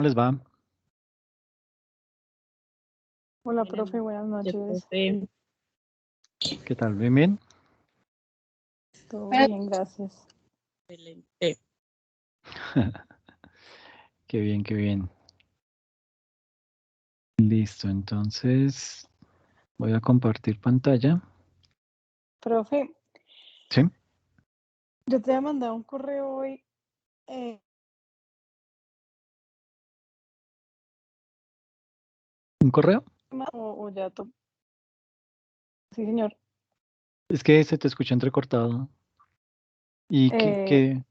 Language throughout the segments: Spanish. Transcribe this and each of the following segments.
les va? Hola, profe, buenas noches. ¿Qué tal? ¿Bien, bien? Todo bien, gracias. Excelente. Qué bien, qué bien. Listo, entonces voy a compartir pantalla. Profe, ¿Sí? yo te había mandado un correo hoy. ¿Un correo? O ya Sí, señor. Es que se te escucha entrecortado. ¿Y qué?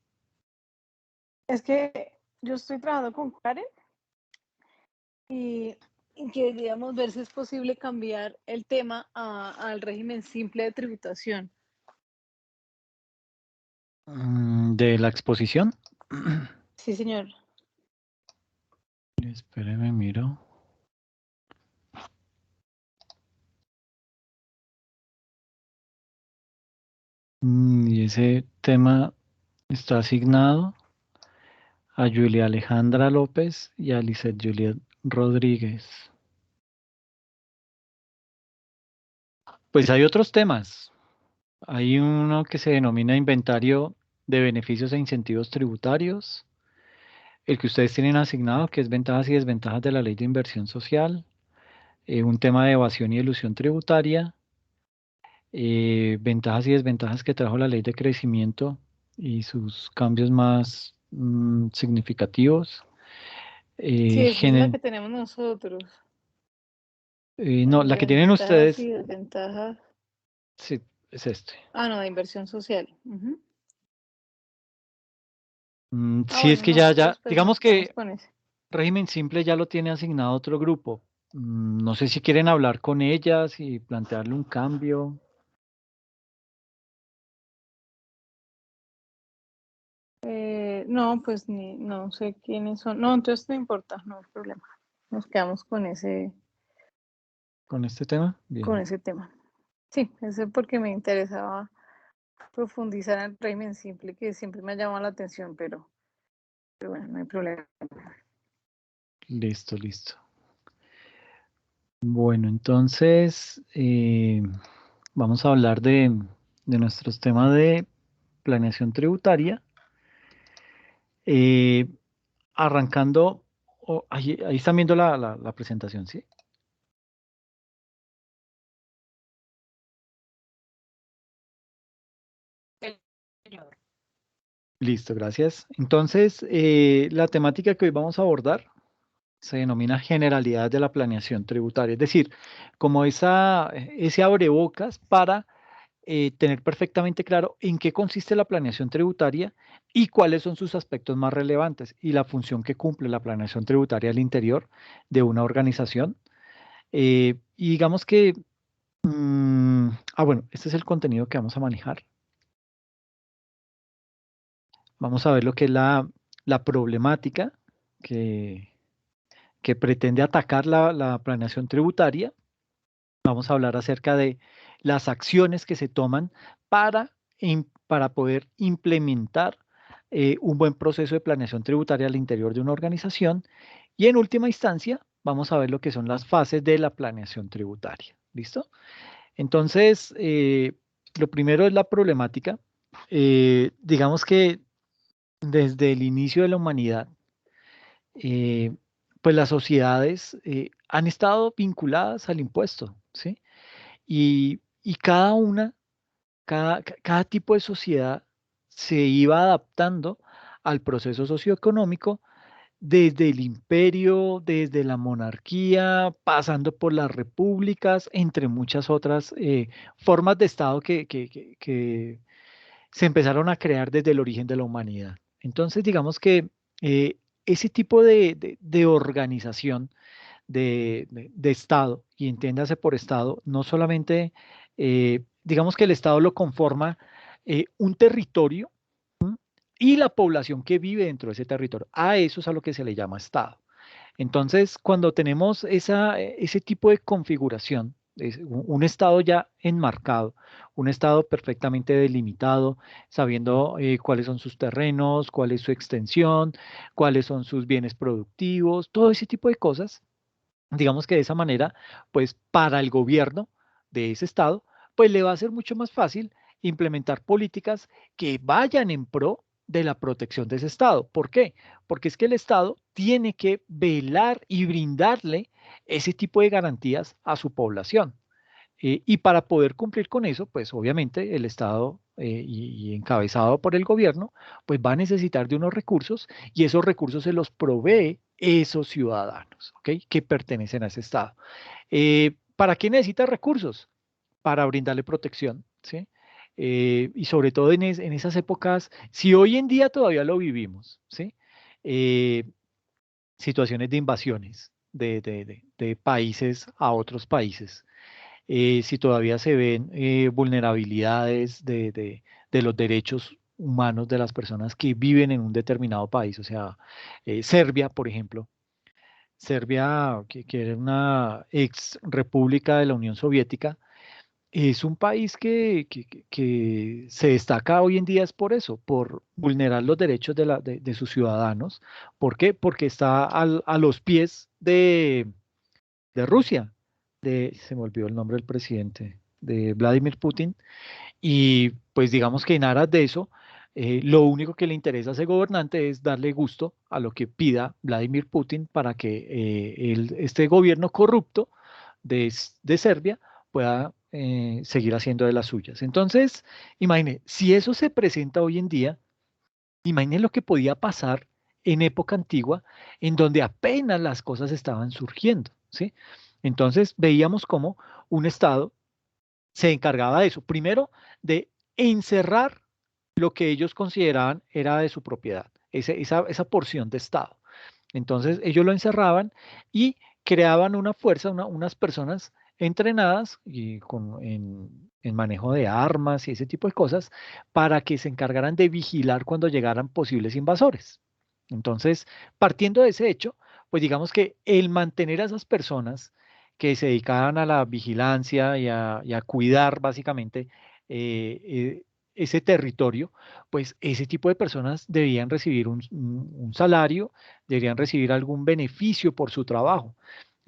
Es que yo estoy trabajando con Karen y queríamos ver si es posible cambiar el tema al régimen simple de tributación. ¿De la exposición? Sí, señor. Espéreme, miro. Y ese tema está asignado a Julia Alejandra López y a Lizeth Juliet Rodríguez. Pues hay otros temas. Hay uno que se denomina inventario de beneficios e incentivos tributarios. El que ustedes tienen asignado, que es ventajas y desventajas de la ley de inversión social. Un tema de evasión y elusión tributaria. Ventajas y desventajas que trajo la ley de crecimiento y sus cambios más significativos. Sí, esa es la que tenemos nosotros. No, la que tienen Ventajas ustedes, y desventajas. sí, es este. No, de inversión social. Sí, es Bueno, que ya, nosotros pues nos digamos quedamos que con ese. régimen simple ya lo tiene asignado otro grupo. No sé si quieren hablar con ellas y plantearle un cambio. No, pues no sé quiénes son. No, entonces no importa, no hay problema. Nos quedamos con ese ¿Con este tema? Bien. tema. Sí, ese porque me interesaba profundizar en el régimen simple, que siempre me ha llamado la atención, pero bueno, no hay problema. Listo, listo. Bueno, entonces vamos a hablar de nuestros temas de planeación tributaria. Arrancando, ahí están viendo la presentación, ¿sí? Señor. Listo, gracias. Entonces, la temática que hoy vamos a abordar se denomina generalidades de la planeación tributaria, es decir, como ese abrebocas para tener perfectamente claro en qué consiste la planeación tributaria y cuáles son sus aspectos más relevantes y la función que cumple la planeación tributaria al interior de una organización. Y digamos que, bueno, este es el contenido que vamos a manejar. Vamos a ver lo que es la problemática que pretende atacar la planeación tributaria. Vamos a hablar acerca de las acciones que se toman para poder implementar un buen proceso de planeación tributaria al interior de una organización. Y en última instancia, vamos a ver lo que son las fases de la planeación tributaria. ¿Listo? Entonces, lo primero es la problemática. Digamos que desde el inicio de la humanidad, eh, pues las sociedades han estado vinculadas al impuesto, ¿sí? Y cada tipo de sociedad se iba adaptando al proceso socioeconómico desde el imperio, desde la monarquía, pasando por las repúblicas, entre muchas otras formas de Estado que se empezaron a crear desde el origen de la humanidad. Entonces, digamos que ese tipo de organización de Estado, y entiéndase por Estado, no solamente, digamos que el Estado lo conforma un territorio, ¿m? Y la población que vive dentro de ese territorio. A eso es a lo que se le llama Estado. Entonces, cuando tenemos ese tipo de configuración Es un Estado ya enmarcado, un Estado perfectamente delimitado, sabiendo cuáles son sus terrenos, cuál es su extensión, cuáles son sus bienes productivos, todo ese tipo de cosas. Digamos que de esa manera, pues para el gobierno de ese Estado, pues le va a ser mucho más fácil implementar políticas que vayan en pro de la protección de ese Estado. ¿Por qué? Porque es que el Estado tiene que velar y brindarle ese tipo de garantías a su población. Y para poder cumplir con eso, pues obviamente el Estado y encabezado por el gobierno, pues va a necesitar de unos recursos y esos recursos se los provee esos ciudadanos, ¿ok? Que pertenecen a ese Estado. ¿Para qué necesita recursos? Para brindarle protección, ¿sí? Y sobre todo en esas épocas, si hoy en día todavía lo vivimos, ¿sí? Eh, situaciones de invasiones de países a otros países, si todavía se ven vulnerabilidades de los derechos humanos de las personas que viven en un determinado país. O sea, Serbia, por ejemplo, Serbia, que era una ex república de la Unión Soviética, es un país que se destaca hoy en día es por eso, por vulnerar los derechos de sus ciudadanos. ¿Por qué? Porque está a los pies de Rusia, se me olvidó el nombre del presidente, de Vladimir Putin, y pues digamos que en aras de eso, lo único que le interesa a ese gobernante es darle gusto a lo que pida Vladimir Putin para que este gobierno corrupto de Serbia pueda seguir haciendo de las suyas. Entonces, imagine, si eso se presenta hoy en día, imagine lo que podía pasar en época antigua, en donde apenas las cosas estaban surgiendo, ¿sí? Entonces veíamos cómo un Estado se encargaba de eso. Primero, de encerrar lo que ellos consideraban era de su propiedad, esa porción de Estado. Entonces ellos lo encerraban y creaban una fuerza, unas personas entrenadas y en manejo de armas y ese tipo de cosas para que se encargaran de vigilar cuando llegaran posibles invasores. Entonces, partiendo de ese hecho, pues digamos que el mantener a esas personas que se dedicaban a la vigilancia y a cuidar básicamente ese territorio, pues ese tipo de personas debían recibir un salario, deberían recibir algún beneficio por su trabajo.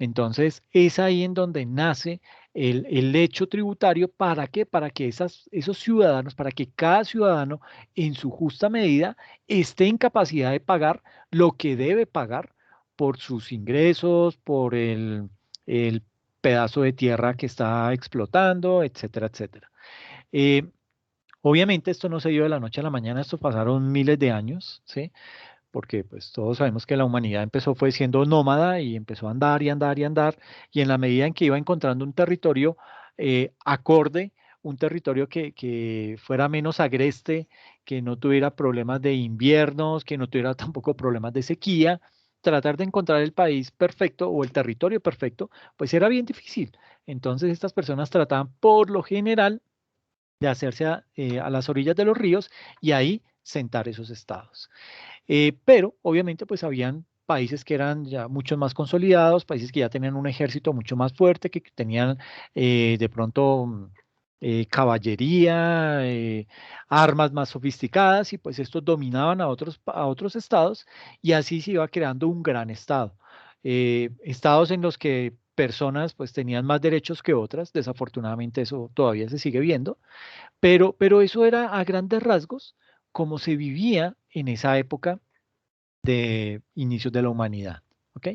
Entonces, es ahí en donde nace el hecho tributario. ¿Para qué? Para que esos ciudadanos, para que cada ciudadano en su justa medida esté en capacidad de pagar lo que debe pagar por sus ingresos, por el pedazo de tierra que está explotando, etcétera, etcétera. Eh, Obviamente esto no se dio de la noche a la mañana, esto pasaron miles de años, ¿sí? Porque pues todos sabemos que la humanidad empezó fue siendo nómada y empezó a andar y andar y andar, y en la medida en que iba encontrando un territorio acorde, un territorio que fuera menos agreste, que no tuviera problemas de inviernos, que no tuviera tampoco problemas de sequía, tratar de encontrar el país perfecto o el territorio perfecto, pues era bien difícil. Entonces estas personas trataban por lo general de hacerse a las orillas de los ríos y ahí sentar esos estados. Pero obviamente pues habían países que eran ya mucho más consolidados, países que ya tenían un ejército mucho más fuerte, que tenían de pronto caballería, armas más sofisticadas y pues estos dominaban a otros estados y así se iba creando un gran estado. Estados en los que personas pues tenían más derechos que otras, desafortunadamente eso todavía se sigue viendo, pero eso era a grandes rasgos como se vivía en esa época de inicios de la humanidad. ¿Ok?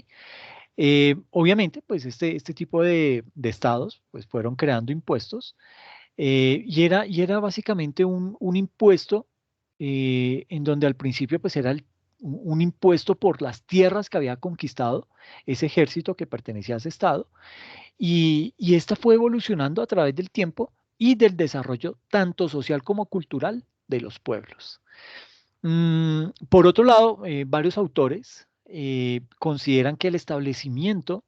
Obviamente, pues este tipo de estados pues fueron creando impuestos y era básicamente un impuesto en donde al principio pues era un impuesto por las tierras que había conquistado ese ejército que pertenecía a ese estado y esta fue evolucionando a través del tiempo y del desarrollo tanto social como cultural de los pueblos. Por otro lado, varios autores consideran que el establecimiento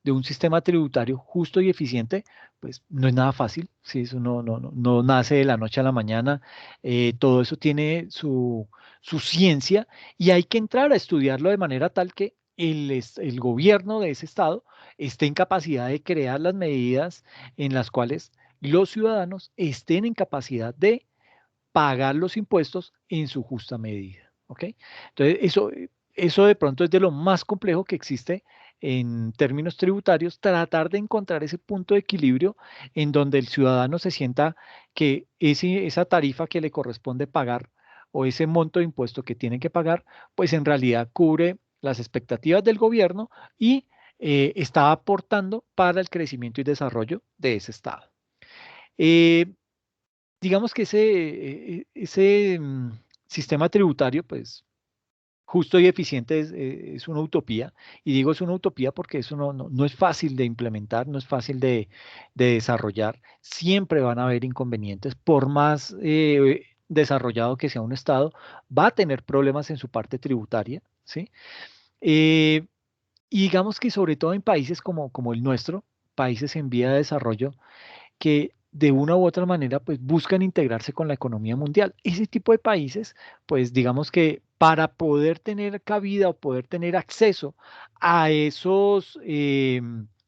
de un sistema tributario justo y eficiente, pues no es nada fácil, ¿sí? Eso no nace de la noche a la mañana, todo eso tiene su ciencia y hay que entrar a estudiarlo de manera tal que el gobierno de ese estado esté en capacidad de crear las medidas en las cuales los ciudadanos estén en capacidad de pagar los impuestos en su justa medida. ¿Ok? Entonces, eso de pronto es de lo más complejo que existe en términos tributarios, tratar de encontrar ese punto de equilibrio en donde el ciudadano se sienta que esa tarifa que le corresponde pagar o ese monto de impuesto que tiene que pagar, pues en realidad cubre las expectativas del gobierno y está aportando para el crecimiento y desarrollo de ese estado. Eh, digamos que ese sistema tributario, pues justo y eficiente es una utopía. Y digo es una utopía porque eso no es fácil de implementar, no es fácil de desarrollar. Siempre van a haber inconvenientes. Por más desarrollado que sea un Estado, va a tener problemas en su parte tributaria, ¿sí? Eh, y digamos que sobre todo en países como el nuestro, países en vía de desarrollo, que de una u otra manera pues buscan integrarse con la economía mundial. Ese tipo de países, pues digamos que para poder tener cabida o poder tener acceso a esos,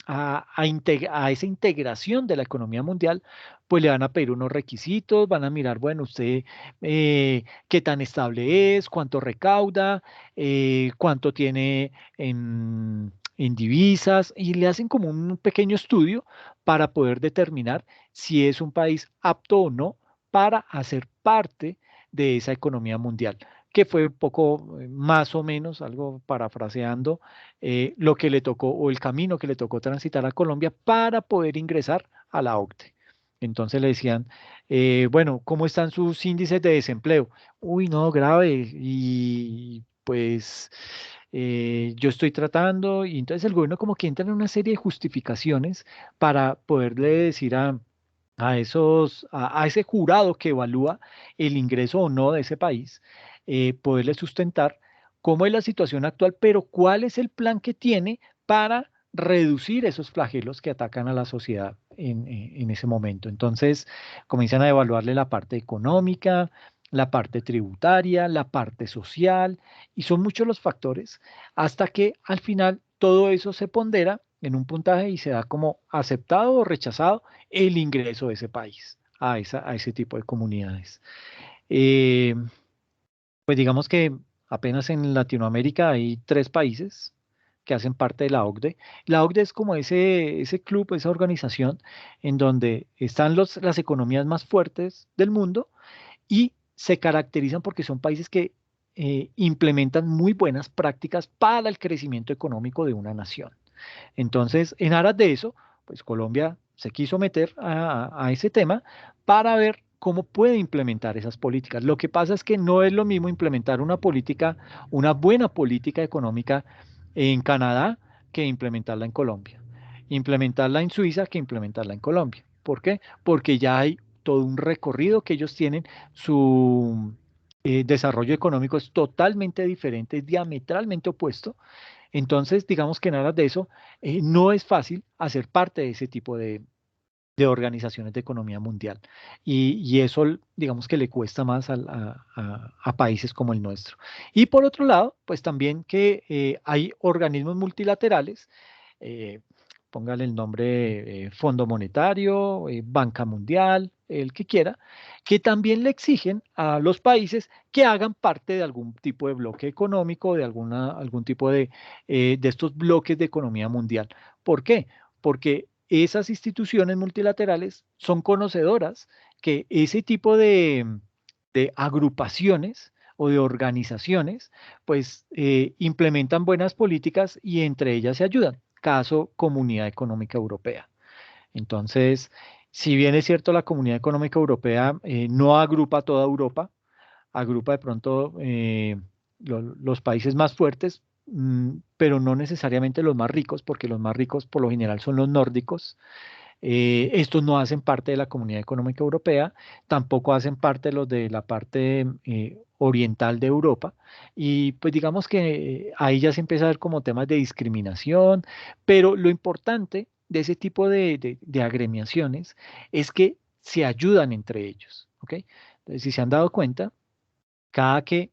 a esa integración de la economía mundial, pues le van a pedir unos requisitos, van a mirar, bueno, usted qué tan estable es, cuánto recauda, cuánto tiene en divisas, y le hacen como un pequeño estudio para poder determinar si es un país apto o no para hacer parte de esa economía mundial, que fue un poco más o menos, algo parafraseando, lo que le tocó o el camino que le tocó transitar a Colombia para poder ingresar a la OCDE. Entonces le decían, bueno, ¿cómo están sus índices de desempleo? Uy, no, grave. Y pues yo estoy tratando, y entonces el gobierno como que entra en una serie de justificaciones para poderle decir a ese jurado que evalúa el ingreso o no de ese país, poderle sustentar cómo es la situación actual, pero cuál es el plan que tiene para reducir esos flagelos que atacan a la sociedad en ese momento. Entonces, comienzan a evaluarle la parte económica, la parte tributaria, la parte social, y son muchos los factores hasta que al final todo eso se pondera en un puntaje y se da como aceptado o rechazado el ingreso de ese país a ese tipo de comunidades. Eh, pues digamos que apenas en Latinoamérica hay 3 países que hacen parte de la OCDE. La OCDE es como ese club, esa organización en donde están las economías más fuertes del mundo y se caracterizan porque son países que implementan muy buenas prácticas para el crecimiento económico de una nación. Entonces, en aras de eso, pues Colombia se quiso meter a ese tema para ver cómo puede implementar esas políticas. Lo que pasa es que no es lo mismo implementar una política, una buena política económica en Canadá que implementarla en Colombia. Implementarla en Suiza que implementarla en Colombia. ¿Por qué? Porque ya hay todo un recorrido que ellos tienen, su desarrollo económico es totalmente diferente, es diametralmente opuesto. Entonces, digamos que en aras de eso, no es fácil hacer parte de ese tipo de organizaciones de economía mundial. Y eso, digamos que le cuesta más a países como el nuestro. Y por otro lado, pues también que hay organismos multilaterales, eh, póngale el nombre Fondo Monetario, Banca Mundial, el que quiera, que también le exigen a los países que hagan parte de algún tipo de bloque económico, de algún tipo de estos bloques de economía mundial. ¿Por qué? Porque esas instituciones multilaterales son conocedoras que ese tipo de agrupaciones o de organizaciones, pues implementan buenas políticas y entre ellas se ayudan. Caso Comunidad Económica Europea. Entonces, si bien es cierto, la Comunidad Económica Europea no agrupa a toda Europa, agrupa de pronto los países más fuertes, pero no necesariamente los más ricos, porque los más ricos por lo general son los nórdicos. Estos no hacen parte de la Comunidad Económica Europea, tampoco hacen parte los de la parte oriental de Europa, y pues digamos que ahí ya se empieza a ver como temas de discriminación, pero lo importante de ese tipo de agremiaciones es que se ayudan entre ellos, ¿ok? Entonces, si se han dado cuenta, cada que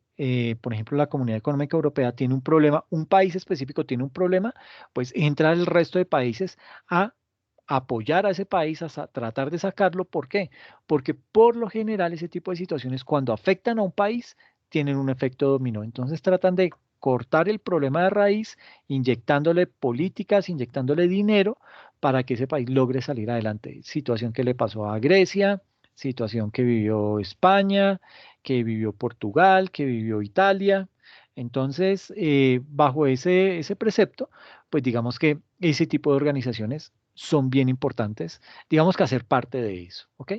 por ejemplo, la Comunidad Económica Europea tiene un problema, un país específico tiene un problema, pues entra el resto de países a apoyar a ese país, a tratar de sacarlo. ¿Por qué? Porque por lo general ese tipo de situaciones cuando afectan a un país tienen un efecto dominó. Entonces tratan de cortar el problema de raíz, inyectándole políticas, inyectándole dinero para que ese país logre salir adelante. Situación que le pasó a Grecia, situación que vivió España, que vivió Portugal, que vivió Italia. Entonces, bajo ese precepto, pues digamos que ese tipo de organizaciones son bien importantes, digamos que hacer parte de eso, ¿ok?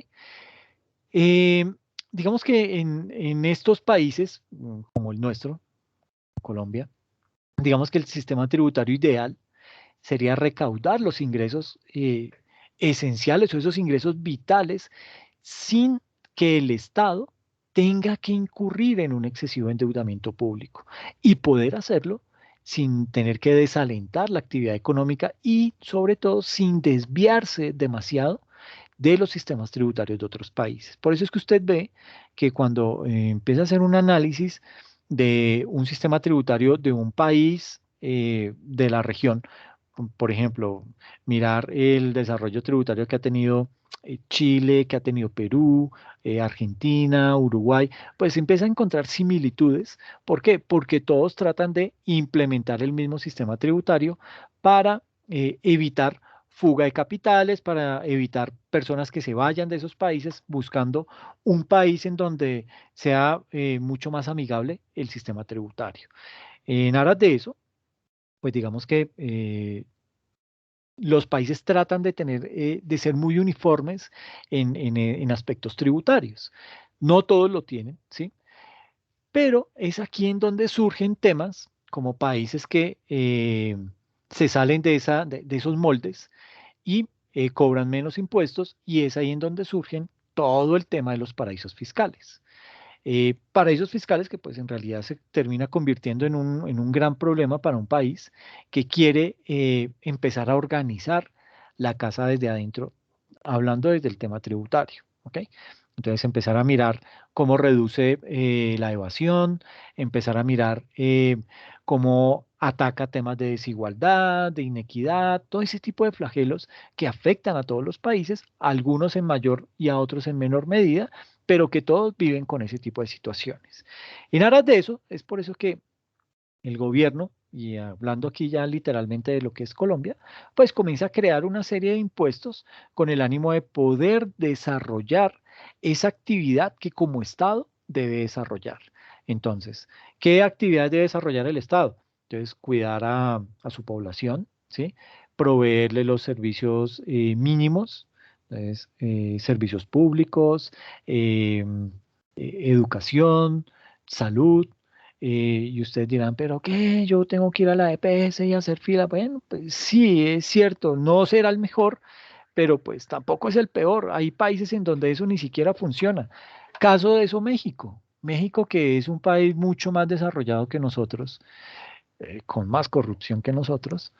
Eh, digamos que en estos países, como el nuestro, Colombia, digamos que el sistema tributario ideal sería recaudar los ingresos esenciales o esos ingresos vitales sin que el Estado tenga que incurrir en un excesivo endeudamiento público y poder hacerlo sin tener que desalentar la actividad económica y sobre todo sin desviarse demasiado de los sistemas tributarios de otros países. Por eso es que usted ve que cuando empieza a hacer un análisis de un sistema tributario de un país de la región, por ejemplo, mirar el desarrollo tributario que ha tenido Chile, que ha tenido Perú, Argentina, Uruguay, pues empieza a encontrar similitudes. ¿Por qué? Porque todos tratan de implementar el mismo sistema tributario para evitar fuga de capitales, para evitar personas que se vayan de esos países buscando un país en donde sea mucho más amigable el sistema tributario. En aras de eso, pues digamos que los países tratan de tener, de ser muy uniformes en aspectos tributarios. No todos lo tienen, ¿sí? Pero es aquí en donde surgen temas como países que se salen de esos moldes y cobran menos impuestos, y es ahí en donde surgen todo el tema de los paraísos fiscales. Paraísos fiscales que pues en realidad se termina convirtiendo en un gran problema para un país que quiere empezar a organizar la casa desde adentro, hablando desde el tema tributario, ¿ok? Entonces empezar a mirar cómo reduce la evasión, empezar a mirar cómo ataca temas de desigualdad, de inequidad, todo ese tipo de flagelos que afectan a todos los países, algunos en mayor y a otros en menor medida, pero que todos viven con ese tipo de situaciones. En aras de eso, es por eso que el gobierno, y hablando aquí ya literalmente de lo que es Colombia, pues comienza a crear una serie de impuestos con el ánimo de poder desarrollar esa actividad que como Estado debe desarrollar. Entonces, ¿qué actividad debe desarrollar el Estado? Entonces, cuidar a su población, ¿sí? Proveerle los servicios mínimos, entonces, servicios públicos, educación, salud, y ustedes dirán, pero ¿qué? Yo tengo que ir a la EPS y hacer fila. Bueno, pues sí, es cierto, no será el mejor, pero pues tampoco es el peor. Hay países en donde eso ni siquiera funciona. Caso de eso, México. México, que es un país mucho más desarrollado que nosotros, con más corrupción que nosotros,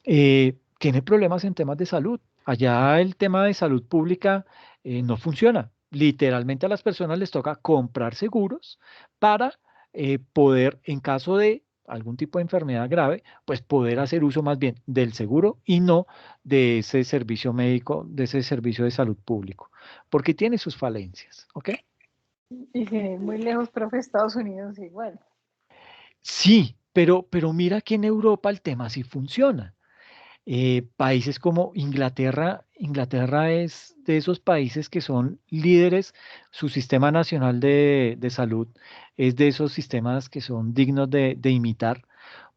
tiene problemas en temas de salud. Allá el tema de salud pública no funciona. Literalmente a las personas les toca comprar seguros para poder, en caso de algún tipo de enfermedad grave, pues poder hacer uso más bien del seguro y no de ese servicio médico, de ese servicio de salud público, porque tiene sus falencias, ¿ok? Y sin ir muy lejos, profe, Estados Unidos igual. Sí, pero mira que en Europa el tema sí funciona. Países como Inglaterra, Inglaterra es de esos países que son líderes, su sistema nacional de salud es de esos sistemas que son dignos de imitar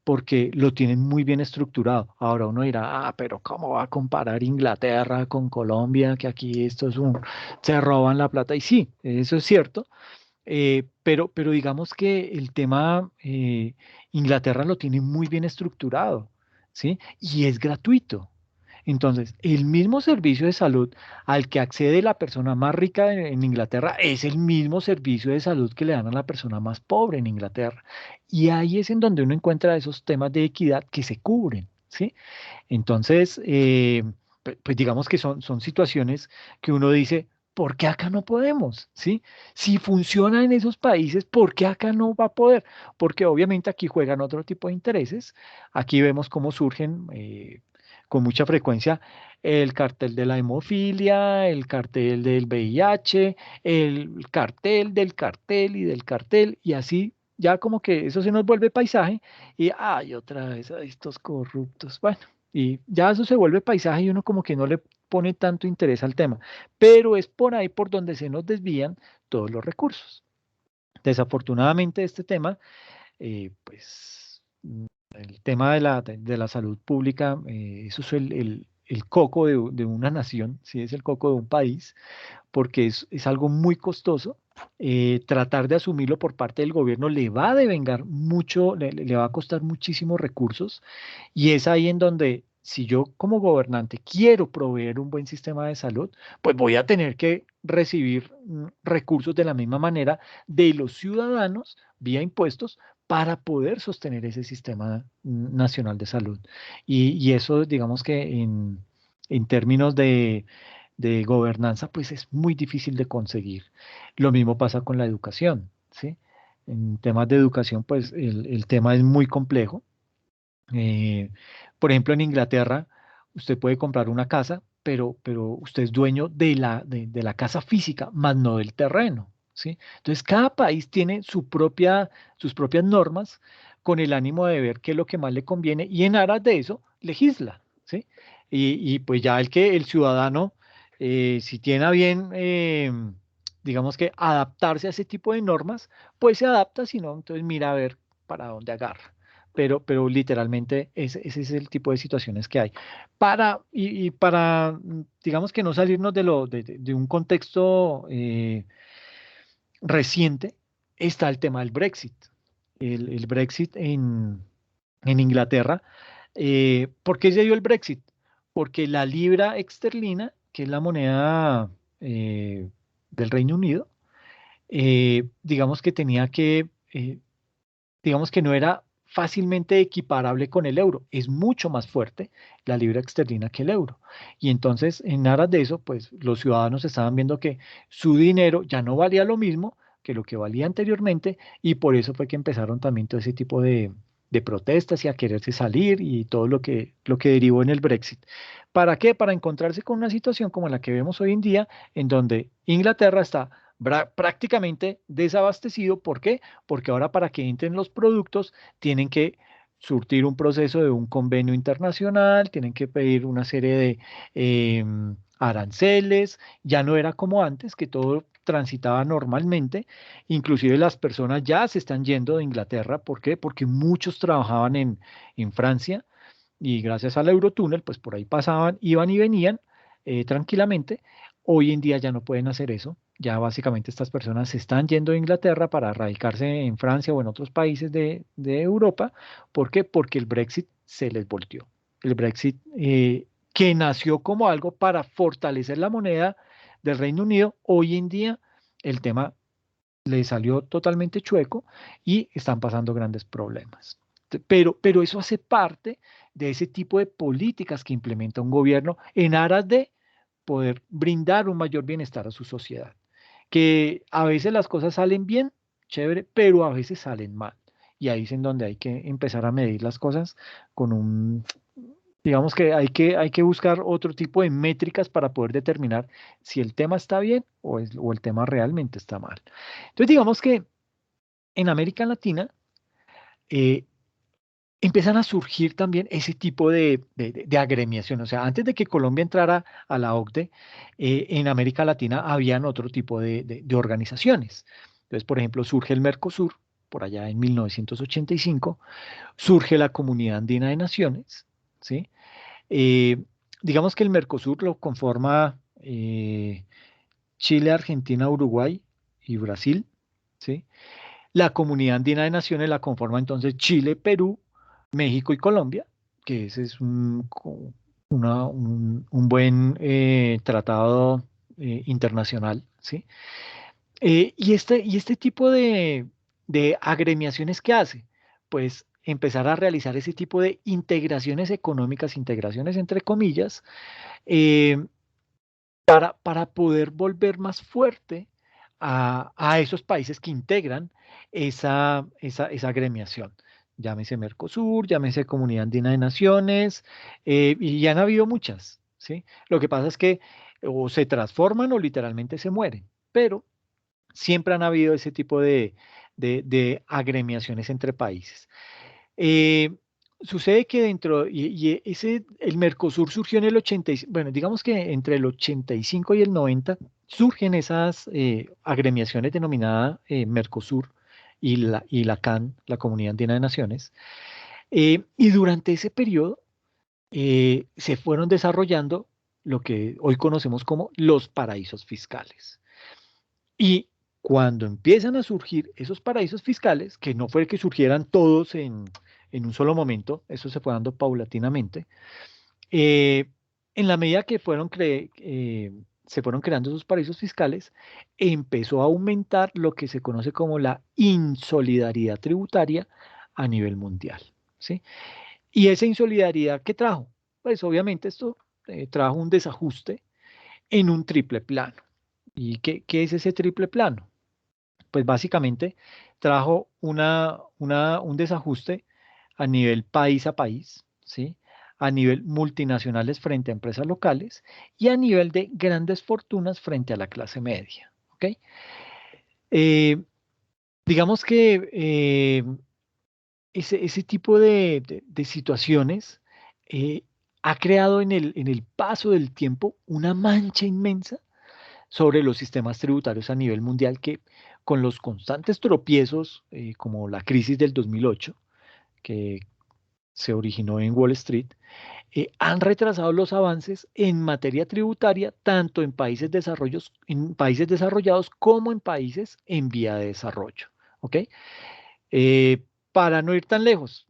porque lo tienen muy bien estructurado. Ahora uno dirá, pero ¿cómo va a comparar Inglaterra con Colombia? Que aquí esto es se roban la plata. Y sí, eso es cierto, pero digamos que el tema Inglaterra lo tiene muy bien estructurado, ¿sí? Y es gratuito. Entonces, el mismo servicio de salud al que accede la persona más rica en Inglaterra es el mismo servicio de salud que le dan a la persona más pobre en Inglaterra. Y ahí es en donde uno encuentra esos temas de equidad que se cubren, ¿sí? Entonces, pues digamos que son situaciones que uno dice, ¿por qué acá no podemos? ¿Sí? Si funciona en esos países, ¿por qué acá no va a poder? Porque obviamente aquí juegan otro tipo de intereses. Aquí vemos cómo surgen con mucha frecuencia el cartel de la hemofilia, el cartel del VIH, el cartel del cartel y del cartel, y así ya como que eso se nos vuelve paisaje y ay, otra vez, ay, estos corruptos. Bueno, y ya eso se vuelve paisaje y uno como que no le pone tanto interés al tema, pero es por ahí por donde se nos desvían todos los recursos. Desafortunadamente este tema, pues el tema de la salud pública, eso es el coco de una nación, sí, es el coco de un país, porque es algo muy costoso. Tratar de asumirlo por parte del gobierno le va a devengar mucho, le va a costar muchísimos recursos y es ahí en donde, si yo como gobernante quiero proveer un buen sistema de salud, pues voy a tener que recibir recursos de la misma manera de los ciudadanos vía impuestos para poder sostener ese sistema nacional de salud. Y eso, digamos que en términos de gobernanza, pues es muy difícil de conseguir. Lo mismo pasa con la educación, ¿sí? En temas de educación, pues el tema es muy complejo. Eh, por ejemplo, en Inglaterra, usted puede comprar una casa, pero usted es dueño de la casa física, más no del terreno, ¿sí? Entonces, cada país tiene sus propias normas con el ánimo de ver qué es lo que más le conviene y en aras de eso legisla, ¿sí? Y pues ya el ciudadano, si tiene a bien, digamos que adaptarse a ese tipo de normas, pues se adapta, si no, entonces mira a ver para dónde agarra, pero literalmente ese es el tipo de situaciones que hay. Y para, digamos que no salirnos de un contexto reciente, está el tema del Brexit. El Brexit en Inglaterra. ¿Por qué se dio el Brexit? Porque la libra esterlina, que es la moneda del Reino Unido, digamos que digamos que no era fácilmente equiparable con el euro. Es mucho más fuerte la libra esterlina que el euro. Y entonces, en aras de eso, pues los ciudadanos estaban viendo que su dinero ya no valía lo mismo que lo que valía anteriormente y por eso fue que empezaron también todo ese tipo de protestas y a quererse salir y todo lo que derivó en el Brexit. ¿Para qué? Para encontrarse con una situación como la que vemos hoy en día, en donde Inglaterra está prácticamente desabastecido. ¿Por qué? Porque ahora para que entren los productos tienen que surtir un proceso de un convenio internacional, tienen que pedir una serie de aranceles, ya no era como antes, que todo transitaba normalmente, inclusive las personas ya se están yendo de Inglaterra. ¿Por qué? Porque muchos trabajaban en Francia y gracias al Eurotúnel, pues por ahí pasaban, iban y venían tranquilamente. Hoy en día ya no pueden hacer eso. Ya básicamente estas personas se están yendo a Inglaterra para radicarse en Francia o en otros países de Europa. ¿Por qué? Porque el Brexit se les volteó. El Brexit que nació como algo para fortalecer la moneda del Reino Unido, hoy en día el tema le salió totalmente chueco y están pasando grandes problemas. Pero eso hace parte de ese tipo de políticas que implementa un gobierno en aras de poder brindar un mayor bienestar a su sociedad. Que a veces las cosas salen bien, chévere, pero a veces salen mal. Y ahí es en donde hay que empezar a medir las cosas con digamos que hay que buscar otro tipo de métricas para poder determinar si el tema está bien o el tema realmente está mal. Entonces, digamos que en América Latina eh, empiezan a surgir también ese tipo de agremiación. O sea, antes de que Colombia entrara a la OCDE, en América Latina habían otro tipo de organizaciones. Entonces, por ejemplo, surge el Mercosur, por allá en 1985, surge la Comunidad Andina de Naciones, ¿sí? Eh, digamos que el Mercosur lo conforma Chile, Argentina, Uruguay y Brasil, ¿sí? La Comunidad Andina de Naciones la conforma entonces Chile, Perú, México y Colombia, que ese es un buen tratado internacional, ¿sí? Y este tipo de agremiaciones que hace, pues empezar a realizar ese tipo de integraciones económicas, integraciones entre comillas, eh, para poder volver más fuerte a esos países que integran esa agremiación. Llámese Mercosur, llámese Comunidad Andina de Naciones, y ya han habido muchas, ¿sí? Lo que pasa es que o se transforman o literalmente se mueren, pero siempre han habido ese tipo de agremiaciones entre países. Eh, Sucede que el Mercosur surgió en el 85, bueno, digamos que entre el 85 y el 90 surgen esas agremiaciones denominadas Mercosur y la CAN, la Comunidad Andina de Naciones, y durante ese periodo se fueron desarrollando lo que hoy conocemos como los paraísos fiscales. Y cuando empiezan a surgir esos paraísos fiscales, que no fue que surgieran todos en un solo momento, eso se fue dando paulatinamente, eh, en la medida que se fueron creando esos paraísos fiscales, empezó a aumentar lo que se conoce como la insolidaridad tributaria a nivel mundial, ¿sí? Y esa insolidaridad, ¿qué trajo? Pues obviamente esto trajo un desajuste en un triple plano. ¿Y qué es ese triple plano? Pues básicamente trajo un desajuste a nivel país a país, ¿sí? A nivel multinacionales frente a empresas locales y a nivel de grandes fortunas frente a la clase media, ¿ok? Eh, digamos que ese tipo de situaciones eh, ha creado en el paso del tiempo una mancha inmensa sobre los sistemas tributarios a nivel mundial que con los constantes tropiezos, como la crisis del 2008, que se originó en Wall Street, han retrasado los avances en materia tributaria tanto en países desarrollados como en países en vía de desarrollo. ¿Ok? Para no ir tan lejos,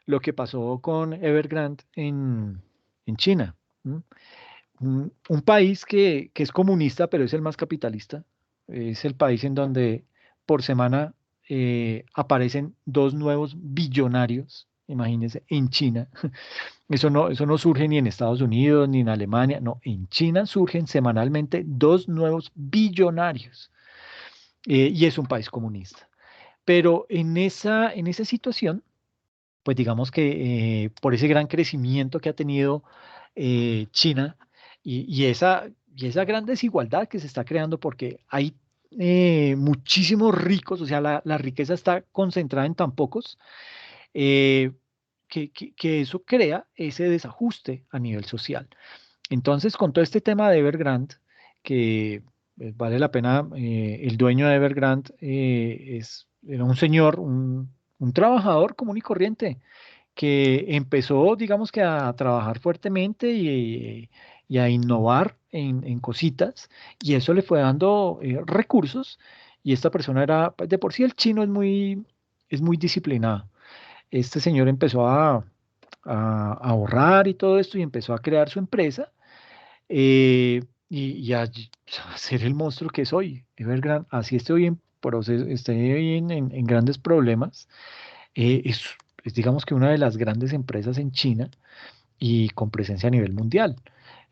lo que pasó con Evergrande en China. ¿M? Un país que es comunista, pero es el más capitalista. Es el país en donde por semana aparecen dos nuevos billonarios, imagínense, en China. Eso no surge ni en Estados Unidos ni en Alemania, no, en China surgen semanalmente dos nuevos billonarios, y es un país comunista. Pero en esa situación, pues digamos que por ese gran crecimiento que ha tenido China y esa gran desigualdad que se está creando porque hay muchísimos ricos, o sea, la riqueza está concentrada en tan pocos, eh, que eso crea ese desajuste a nivel social. Entonces, con todo este tema de Evergrande, que vale la pena, el dueño de Evergrande era un señor, un trabajador común y corriente, que empezó, digamos que a trabajar fuertemente y a innovar en cositas, y eso le fue dando recursos, y esta persona era, pues, de por sí el chino es muy disciplinado. Este señor empezó a ahorrar y todo esto, y empezó a crear su empresa, y a ser el monstruo que soy. Evergrande, así estoy en proceso, estoy hoy en grandes problemas. Es, digamos que una de las grandes empresas en China y con presencia a nivel mundial.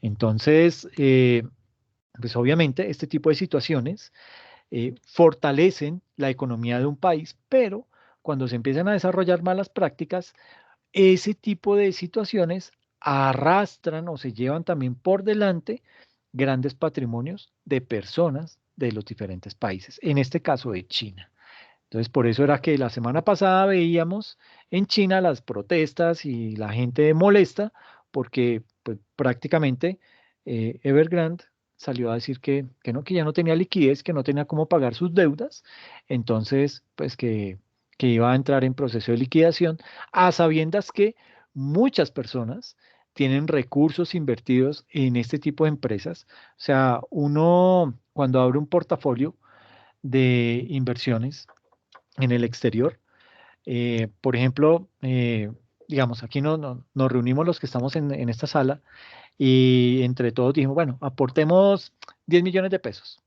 Entonces, pues obviamente este tipo de situaciones fortalecen la economía de un país, pero cuando se empiezan a desarrollar malas prácticas, ese tipo de situaciones arrastran o se llevan también por delante grandes patrimonios de personas de los diferentes países, en este caso de China. Entonces, por eso era que la semana pasada veíamos en China las protestas y la gente molesta porque pues, prácticamente Evergrande salió a decir que no, que ya no tenía liquidez, que no tenía cómo pagar sus deudas, entonces, pues que iba a entrar en proceso de liquidación, a sabiendas que muchas personas tienen recursos invertidos en este tipo de empresas. O sea, uno cuando abre un portafolio de inversiones, en el exterior. Por ejemplo, digamos, aquí nos reunimos los que estamos en esta sala y entre todos dijimos, bueno, aportemos 10 millones de pesos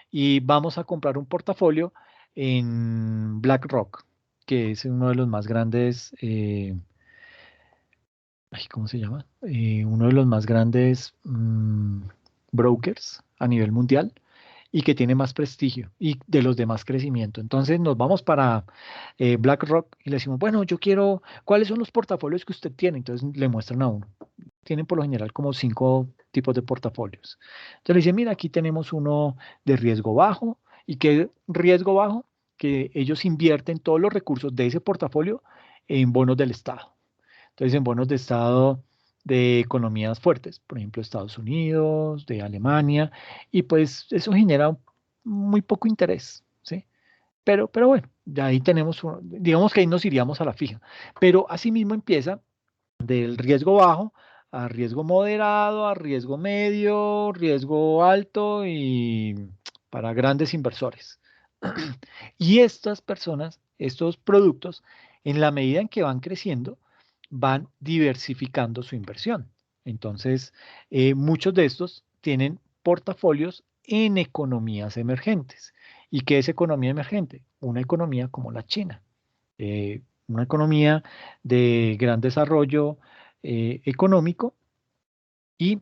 y vamos a comprar un portafolio en BlackRock, que es uno de los más grandes, ay, ¿cómo se llama? Uno de los más grandes, brokers a nivel mundial y que tiene más prestigio y de los demás crecimiento. Entonces nos vamos para BlackRock y le decimos, bueno, yo quiero, ¿cuáles son los portafolios que usted tiene? Entonces le muestran a uno. Tienen por lo general como 5 tipos de portafolios. Entonces le dicen, mira, aquí tenemos uno de riesgo bajo. ¿Y qué riesgo bajo? Que ellos invierten todos los recursos de ese portafolio en bonos del Estado. Entonces, en bonos de Estado de economías fuertes, por ejemplo, Estados Unidos, de Alemania, y pues eso genera muy poco interés, ¿sí? Pero bueno, de ahí tenemos, digamos que ahí nos iríamos a la fija. Pero asimismo empieza del riesgo bajo a riesgo moderado, a riesgo medio, riesgo alto y para grandes inversores. Y estas personas, estos productos, en la medida en que van creciendo, van diversificando su inversión. Entonces, muchos de estos tienen portafolios en economías emergentes. ¿Y qué es economía emergente? Una economía como la China, una economía de gran desarrollo económico y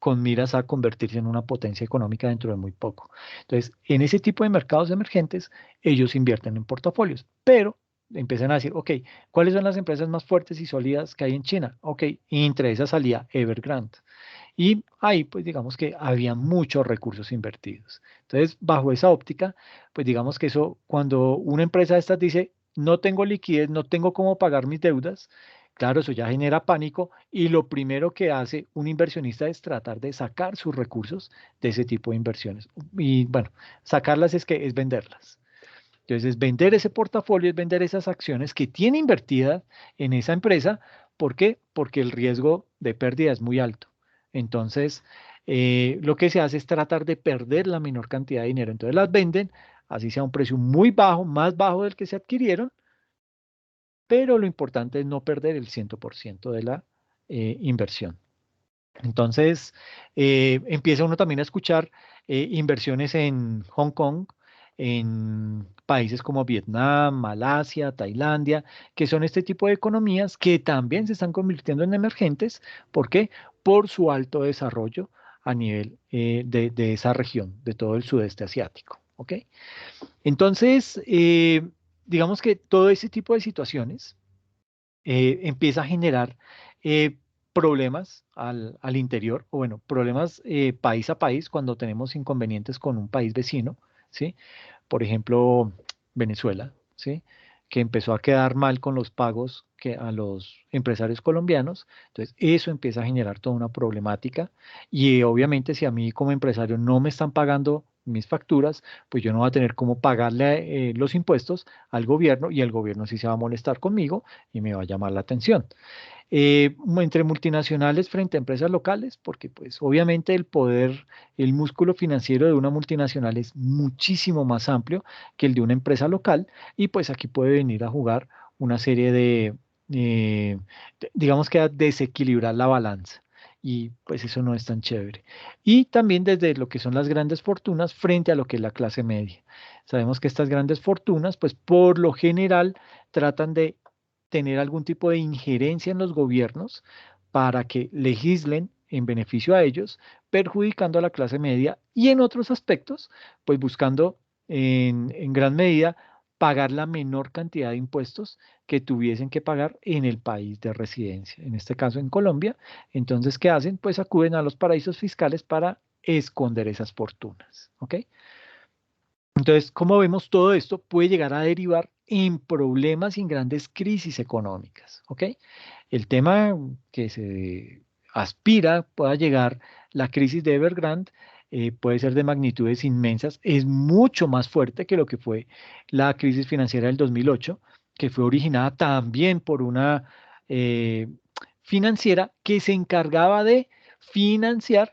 con miras a convertirse en una potencia económica dentro de muy poco. Entonces, en ese tipo de mercados emergentes, ellos invierten en portafolios, pero empiezan a decir, ok, ¿cuáles son las empresas más fuertes y sólidas que hay en China? Ok, y entre esas salía Evergrande. Y ahí, pues digamos que había muchos recursos invertidos. Entonces, bajo esa óptica, pues digamos que eso, cuando una empresa de estas dice, no tengo liquidez, no tengo cómo pagar mis deudas, claro, eso ya genera pánico y lo primero que hace un inversionista es tratar de sacar sus recursos de ese tipo de inversiones. Y bueno, sacarlas es venderlas. Entonces, es vender ese portafolio, es vender esas acciones que tiene invertidas en esa empresa. ¿Por qué? Porque el riesgo de pérdida es muy alto. Entonces, lo que se hace es tratar de perder la menor cantidad de dinero. Entonces, las venden, así sea un precio muy bajo, más bajo del que se adquirieron, pero lo importante es no perder el 100% de la inversión. Entonces, empieza uno también a escuchar inversiones en Hong Kong, en países como Vietnam, Malasia, Tailandia, que son este tipo de economías que también se están convirtiendo en emergentes. ¿Por qué? Por su alto desarrollo a nivel de esa región, de todo el sudeste asiático. ¿Ok? Entonces, digamos que todo ese tipo de situaciones empieza a generar eh, problemas al interior, o bueno, problemas país a país cuando tenemos inconvenientes con un país vecino, ¿sí? Por ejemplo, Venezuela, ¿sí? Que empezó a quedar mal con los pagos que a los empresarios colombianos. Entonces, eso empieza a generar toda una problemática. Y obviamente, si a mí como empresario no me están pagando mis facturas, pues yo no voy a tener cómo pagarle los impuestos al gobierno y el gobierno sí se va a molestar conmigo y me va a llamar la atención. Entre multinacionales frente a empresas locales, porque pues obviamente el poder, el músculo financiero de una multinacional es muchísimo más amplio que el de una empresa local y pues aquí puede venir a jugar una serie digamos que a desequilibrar la balanza. Y pues eso no es tan chévere. Y también desde lo que son las grandes fortunas frente a lo que es la clase media. Sabemos que estas grandes fortunas, pues por lo general tratan de tener algún tipo de injerencia en los gobiernos para que legislen en beneficio a ellos, perjudicando a la clase media y en otros aspectos, pues buscando en gran medida pagar la menor cantidad de impuestos que tuviesen que pagar en el país de residencia, en este caso en Colombia. Entonces, ¿qué hacen? Pues acuden a los paraísos fiscales para esconder esas fortunas, ¿ok? Entonces, como vemos, todo esto puede llegar a derivar en problemas y en grandes crisis económicas, ¿ok? El tema que se aspira pueda llegar, la crisis de Evergrande, puede ser de magnitudes inmensas, es mucho más fuerte que lo que fue la crisis financiera del 2008, que fue originada también por una eh, financiera que se encargaba de financiar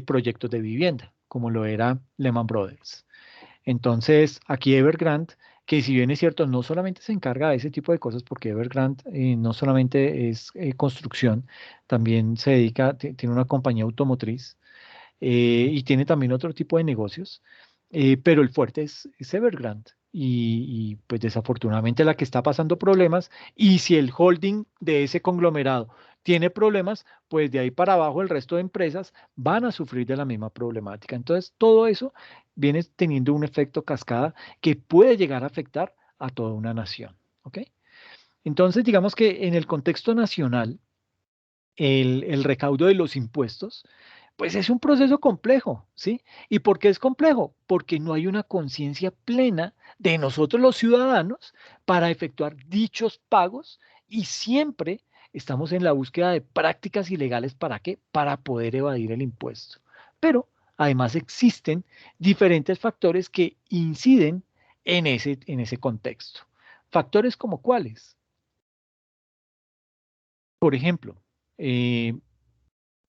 proyectos de vivienda, como lo era Lehman Brothers. Entonces, aquí Evergrande, que si bien es cierto, no solamente se encarga de ese tipo de cosas, porque Evergrande no solamente es construcción, también se dedica, tiene una compañía automotriz y tiene también otro tipo de negocios, pero el fuerte es Evergrande. Pues desafortunadamente la que está pasando problemas, y si el holding de ese conglomerado tiene problemas, pues de ahí para abajo el resto de empresas van a sufrir de la misma problemática. Entonces, todo eso viene teniendo un efecto cascada que puede llegar a afectar a toda una nación. ¿Ok? Entonces, digamos que en el contexto nacional, el recaudo de los impuestos, pues es un proceso complejo, ¿sí? ¿Y por qué es complejo? Porque no hay una conciencia plena de nosotros los ciudadanos para efectuar dichos pagos y siempre estamos en la búsqueda de prácticas ilegales. ¿Para qué? Para poder evadir el impuesto. Pero además existen diferentes factores que inciden en ese contexto. Factores como cuáles. Por ejemplo, eh,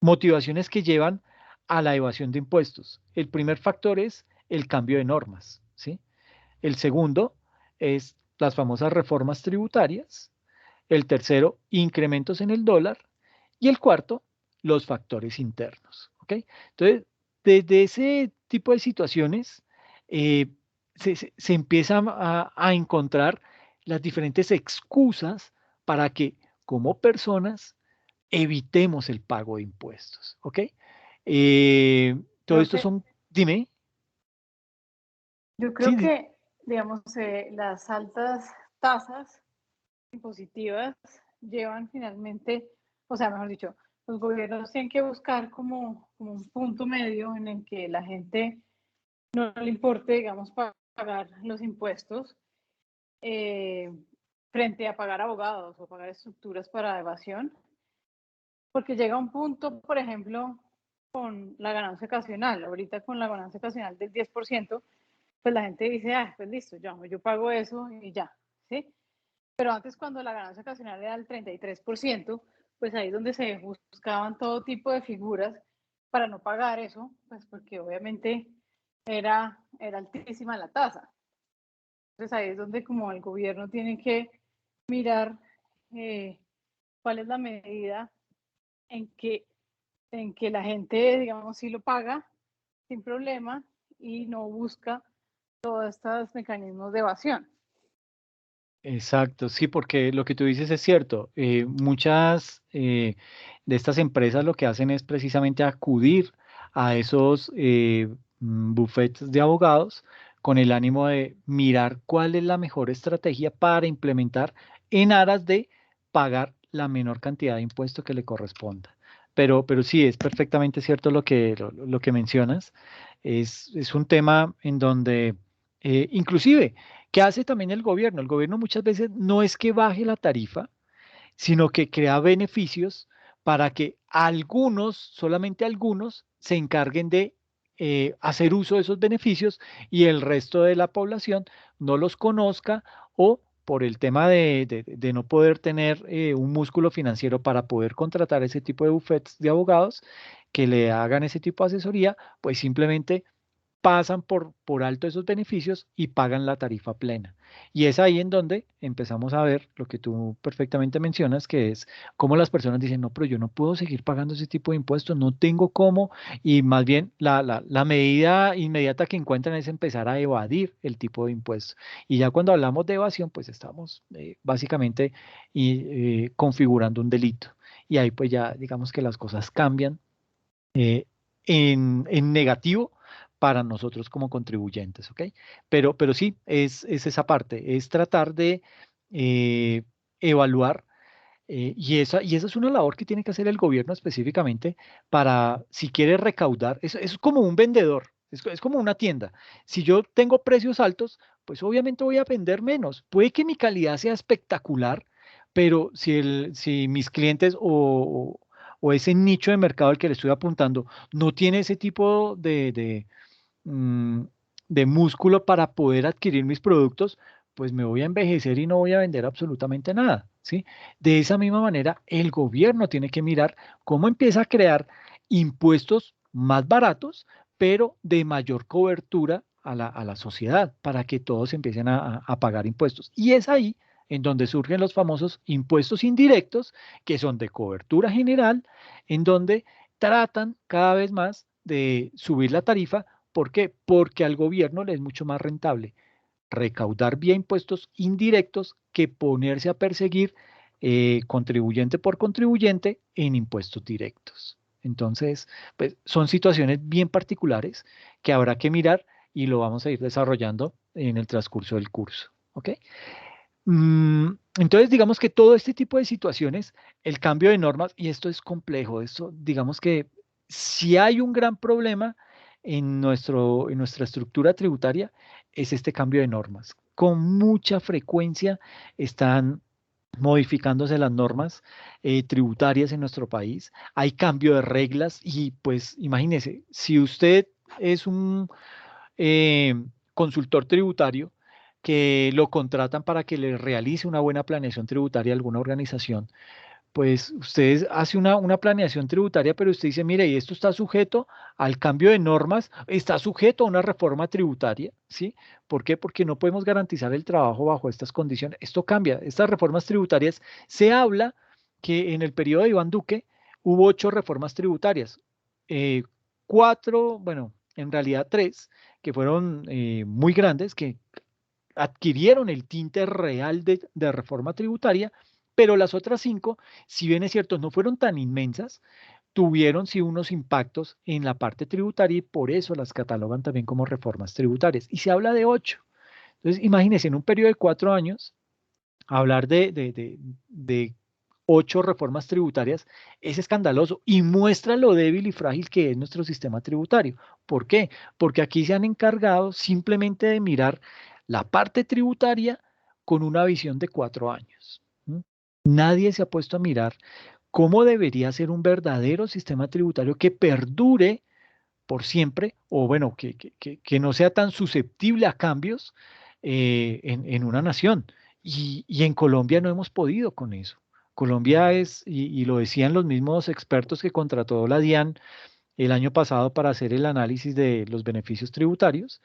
motivaciones que llevan a la evasión de impuestos. El primer factor es el cambio de normas, ¿sí? El segundo es las famosas reformas tributarias. El tercero, incrementos en el dólar. Y el cuarto, los factores internos, ¿ok? Entonces, desde ese tipo de situaciones, eh, se empiezan a encontrar las diferentes excusas para que como personas evitemos el pago de impuestos, ¿ok? Todo Creo esto que, son, dime, yo creo sí, que, digamos, las altas tasas impositivas llevan finalmente, o sea, mejor dicho, los gobiernos tienen que buscar como un punto medio en el que la gente no le importe, digamos, pagar los impuestos eh, frente a pagar abogados o pagar estructuras para evasión, porque llega un punto, por ejemplo, con la ganancia ocasional, ahorita con la ganancia ocasional del 10%, pues la gente dice, ah, pues listo, yo pago eso y ya, ¿sí? Pero antes cuando la ganancia ocasional era el 33%, pues ahí es donde se buscaban todo tipo de figuras para no pagar eso, pues porque obviamente era altísima la tasa. Entonces ahí es donde como el gobierno tiene que mirar eh, cuál es la medida en que, en que la gente, digamos, sí lo paga sin problema y no busca todos estos mecanismos de evasión. exacto, sí, porque lo que tú dices es cierto. Muchas de estas empresas lo que hacen es precisamente acudir a esos bufetes de abogados con el ánimo de mirar cuál es la mejor estrategia para implementar en aras de pagar la menor cantidad de impuesto que le corresponda. Pero sí, es perfectamente cierto lo que mencionas. Es un tema en donde inclusive, ¿qué hace también el gobierno? El gobierno muchas veces no es que baje la tarifa, sino que crea beneficios para que algunos, solamente algunos, se encarguen de hacer uso de esos beneficios y el resto de la población no los conozca o por el tema de no poder tener un músculo financiero para poder contratar ese tipo de bufetes de abogados que le hagan ese tipo de asesoría, pues simplemente pasan por alto esos beneficios y pagan la tarifa plena. Y es ahí en donde empezamos a ver lo que tú perfectamente mencionas, que es cómo las personas dicen, no, pero yo no puedo seguir pagando ese tipo de impuestos, no tengo cómo, y más bien la medida inmediata que encuentran es empezar a evadir el tipo de impuestos. Y ya cuando hablamos de evasión, pues estamos básicamente configurando un delito. Y ahí pues ya digamos que las cosas cambian eh, en negativo para nosotros como contribuyentes, ¿ok? Pero sí, es esa parte, es tratar de eh, evaluar, y esa es una labor que tiene que hacer el gobierno específicamente para, si quiere recaudar, es como un vendedor, es como una tienda. Si yo tengo precios altos, pues obviamente voy a vender menos. Puede que mi calidad sea espectacular, pero si mis clientes o ese nicho de mercado al que le estoy apuntando no tiene ese tipo mm, de músculo para poder adquirir mis productos, pues me voy a envejecer y no voy a vender absolutamente nada, ¿sí? De esa misma manera, el gobierno tiene que mirar cómo empieza a crear impuestos más baratos, pero de mayor cobertura a la sociedad, para que todos empiecen a pagar impuestos. Y es ahí en donde surgen los famosos impuestos indirectos, que son de cobertura general, en donde tratan cada vez más de subir la tarifa. ¿Por qué? Porque al gobierno le es mucho más rentable recaudar vía impuestos indirectos que ponerse a perseguir contribuyente por contribuyente en impuestos directos. Entonces, pues son situaciones bien particulares que habrá que mirar y lo vamos a ir desarrollando en el transcurso del curso. ¿Ok? Entonces, digamos que todo este tipo de situaciones, el cambio de normas, y esto es complejo, esto, digamos que si hay un gran problema en nuestra estructura tributaria, es este cambio de normas. Con mucha frecuencia están modificándose las normas tributarias en nuestro país. Hay cambio de reglas y pues imagínese, si usted es un eh, consultor tributario que lo contratan para que le realice una buena planeación tributaria a alguna organización, pues usted hace una planeación tributaria, pero usted dice, mire, y esto está sujeto al cambio de normas, está sujeto a una reforma tributaria, ¿sí? ¿Por qué? Porque no podemos garantizar el trabajo bajo estas condiciones. Esto cambia. Estas reformas tributarias, se habla que en el periodo de Iván Duque hubo 8 reformas tributarias. Eh, 4, bueno, en realidad 3, que fueron muy grandes, que adquirieron el tinte real de reforma tributaria, pero las otras 5, si bien es cierto, no fueron tan inmensas, tuvieron sí unos impactos en la parte tributaria y por eso las catalogan también como reformas tributarias. Y se habla de 8. Entonces, imagínense, en un periodo de 4 años, hablar de 8 reformas tributarias es escandaloso y muestra lo débil y frágil que es nuestro sistema tributario. ¿Por qué? Porque aquí se han encargado simplemente de mirar la parte tributaria con una visión de 4 años. ¿M? Nadie se ha puesto a mirar cómo debería ser un verdadero sistema tributario que perdure por siempre, o bueno, que no sea tan susceptible a cambios en una nación. Y en Colombia no hemos podido con eso. Colombia es, y lo decían los mismos expertos que contrató la DIAN el año pasado para hacer el análisis de los beneficios tributarios,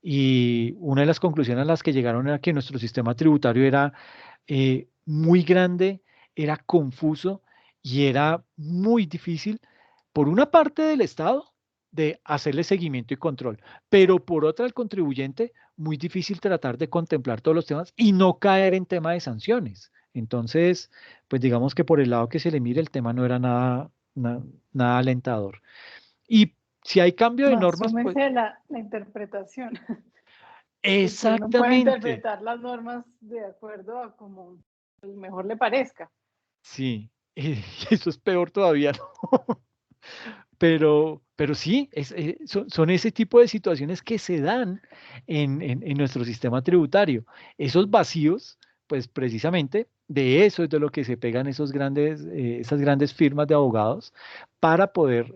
y una de las conclusiones a las que llegaron era que nuestro sistema tributario era muy grande, era confuso y era muy difícil, por una parte del Estado, de hacerle seguimiento y control, pero por otra el contribuyente, muy difícil tratar de contemplar todos los temas y no caer en tema de sanciones. Entonces, pues digamos que por el lado que se le mire, el tema no era nada alentador. Y si hay cambio de Más normas, pues súmese la interpretación, de que uno puede exactamente, interpretar las normas de acuerdo a como mejor le parezca. sí, eso es peor todavía, ¿no? Pero sí, son ese tipo de situaciones que se dan en nuestro sistema tributario. Esos vacíos, pues precisamente de eso es de lo que se pegan esas grandes firmas de abogados para poder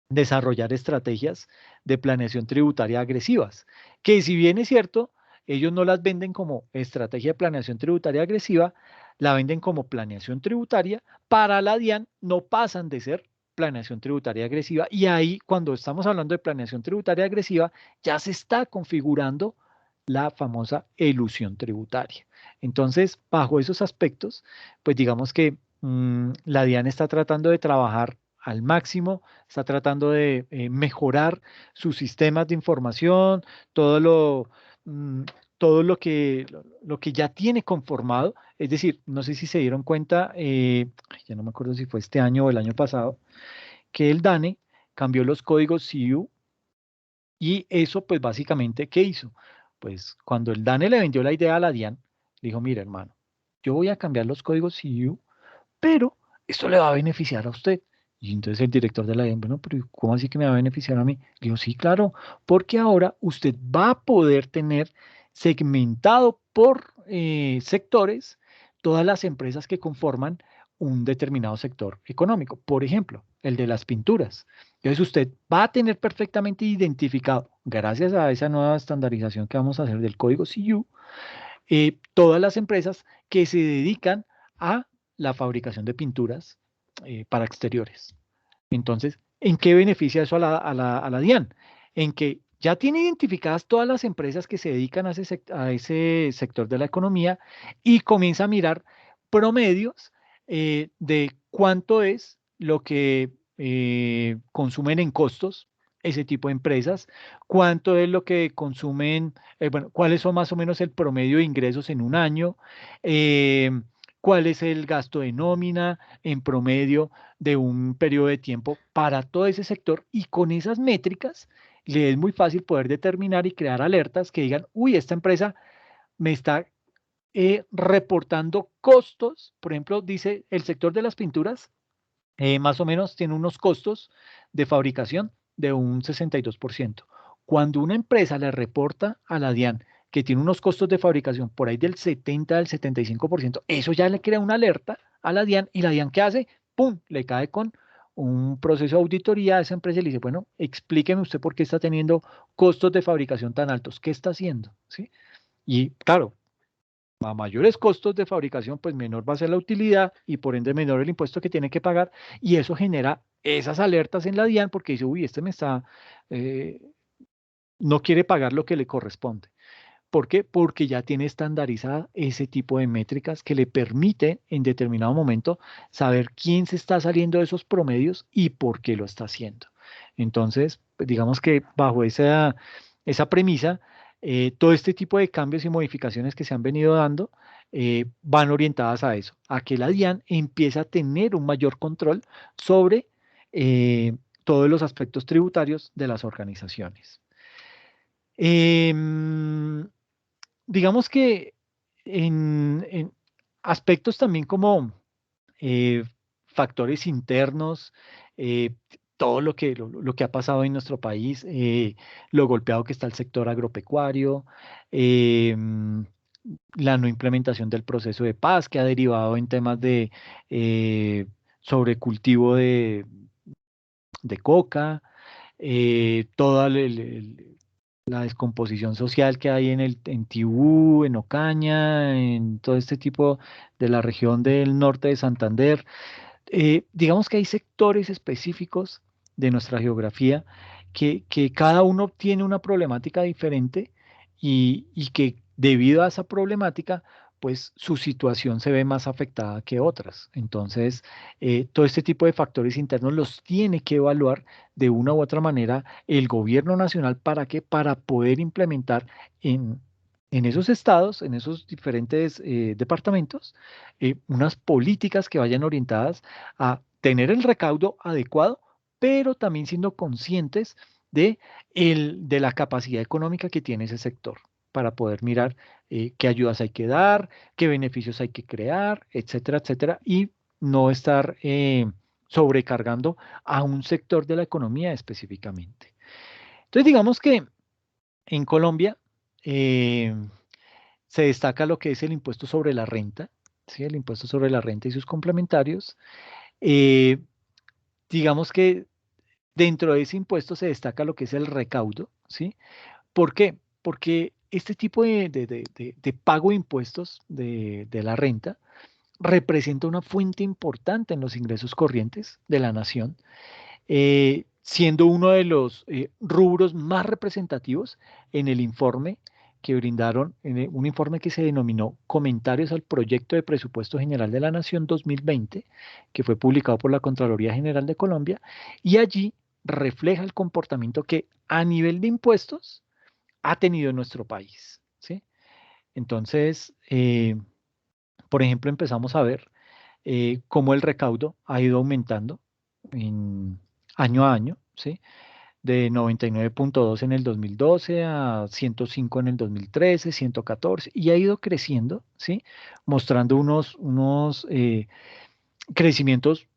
desarrollar estrategias de planeación tributaria agresivas, que si bien es cierto, ellos no las venden como estrategia de planeación tributaria agresiva, la venden como planeación tributaria, para la DIAN no pasan de ser planeación tributaria agresiva, y ahí cuando estamos hablando de planeación tributaria agresiva, ya se está configurando la famosa elusión tributaria. Entonces, bajo esos aspectos, pues digamos que la DIAN está tratando de trabajar al máximo, está tratando de mejorar sus sistemas de información, todo mm, lo que ya tiene conformado. Es decir, no sé si se dieron cuenta, ya no me acuerdo si fue este año o el año pasado, que el DANE cambió los códigos CU, y eso pues básicamente, ¿qué hizo? Pues cuando el DANE le vendió la idea a la DIAN, le dijo, mire hermano, yo voy a cambiar los códigos CU, pero esto le va a beneficiar a usted. Y entonces el director de la DIAN, bueno, pero ¿cómo así que me va a beneficiar a mí? Le digo, sí, claro, porque ahora usted va a poder tener segmentado por sectores todas las empresas que conforman un determinado sector económico. Por ejemplo, el de las pinturas. Entonces usted va a tener perfectamente identificado, gracias a esa nueva estandarización que vamos a hacer del código CU, todas las empresas que se dedican a la fabricación de pinturas para exteriores. Entonces, ¿en qué beneficia eso a la DIAN? En que ya tiene identificadas todas las empresas que se dedican a ese sector de la economía, y comienza a mirar promedios de cuánto es lo que consumen en costos ese tipo de empresas, cuánto es lo que consumen, bueno, cuáles son más o menos el promedio de ingresos en un año, eh, cuál es el gasto de nómina en promedio de un periodo de tiempo para todo ese sector, y con esas métricas le es muy fácil poder determinar y crear alertas que digan, uy, esta empresa me está reportando costos. Por ejemplo, dice el sector de las pinturas, más o menos tiene unos costos de fabricación de un 62%. Cuando una empresa le reporta a la DIAN que tiene unos costos de fabricación por ahí del 70 al 75%, eso ya le crea una alerta a la DIAN, y la DIAN, ¿qué hace? ¡Pum! Le cae con un proceso de auditoría a esa empresa y le dice, bueno, explíqueme usted por qué está teniendo costos de fabricación tan altos, ¿qué está haciendo? ¿Sí? Y claro, a mayores costos de fabricación, pues menor va a ser la utilidad y por ende menor el impuesto que tiene que pagar, y eso genera esas alertas en la DIAN porque dice, uy, este me está, eh, no quiere pagar lo que le corresponde. ¿Por qué? Porque ya tiene estandarizada ese tipo de métricas que le permite en determinado momento saber quién se está saliendo de esos promedios y por qué lo está haciendo. Entonces, pues, digamos que bajo esa premisa, todo este tipo de cambios y modificaciones que se han venido dando van orientadas a eso, a que la DIAN empiece a tener un mayor control sobre todos los aspectos tributarios de las organizaciones. Em, digamos que en aspectos también como eh, factores internos, todo lo que ha pasado en nuestro país, lo golpeado que está el sector agropecuario, la no implementación del proceso de paz que ha derivado en temas de sobrecultivo de coca, toda la descomposición social que hay en Tibú, en Ocaña, en todo este tipo de la región del norte de Santander. Digamos que hay sectores específicos de nuestra geografía que cada uno tiene una problemática diferente, y que debido a esa problemática, pues su situación se ve más afectada que otras. Entonces, todo este tipo de factores internos los tiene que evaluar de una u otra manera el gobierno nacional. ¿Para qué? Para poder implementar en esos estados, en esos diferentes departamentos, unas políticas que vayan orientadas a tener el recaudo adecuado, pero también siendo conscientes de la capacidad económica que tiene ese sector para poder mirar qué ayudas hay que dar, qué beneficios hay que crear, etcétera, etcétera, y no estar sobrecargando a un sector de la economía específicamente. Entonces, digamos que en Colombia eh, se destaca lo que es el impuesto sobre la renta, ¿sí? El impuesto sobre la renta y sus complementarios. Eh, digamos que dentro de ese impuesto se destaca lo que es el recaudo, ¿sí? ¿Por qué? Porque este tipo de pago de impuestos de la renta representa una fuente importante en los ingresos corrientes de la nación, siendo uno de los rubros más representativos en el informe que brindaron, un informe que se denominó Comentarios al Proyecto de Presupuesto General de la Nación 2020, que fue publicado por la Contraloría General de Colombia, y allí refleja el comportamiento que a nivel de impuestos ha tenido nuestro país, ¿sí? Entonces, por ejemplo, empezamos a ver cómo el recaudo ha ido aumentando en, año a año, ¿sí? De 99,2 en el 2012 a 105 en el 2013, 114, y ha ido creciendo, ¿sí? Mostrando unos crecimientos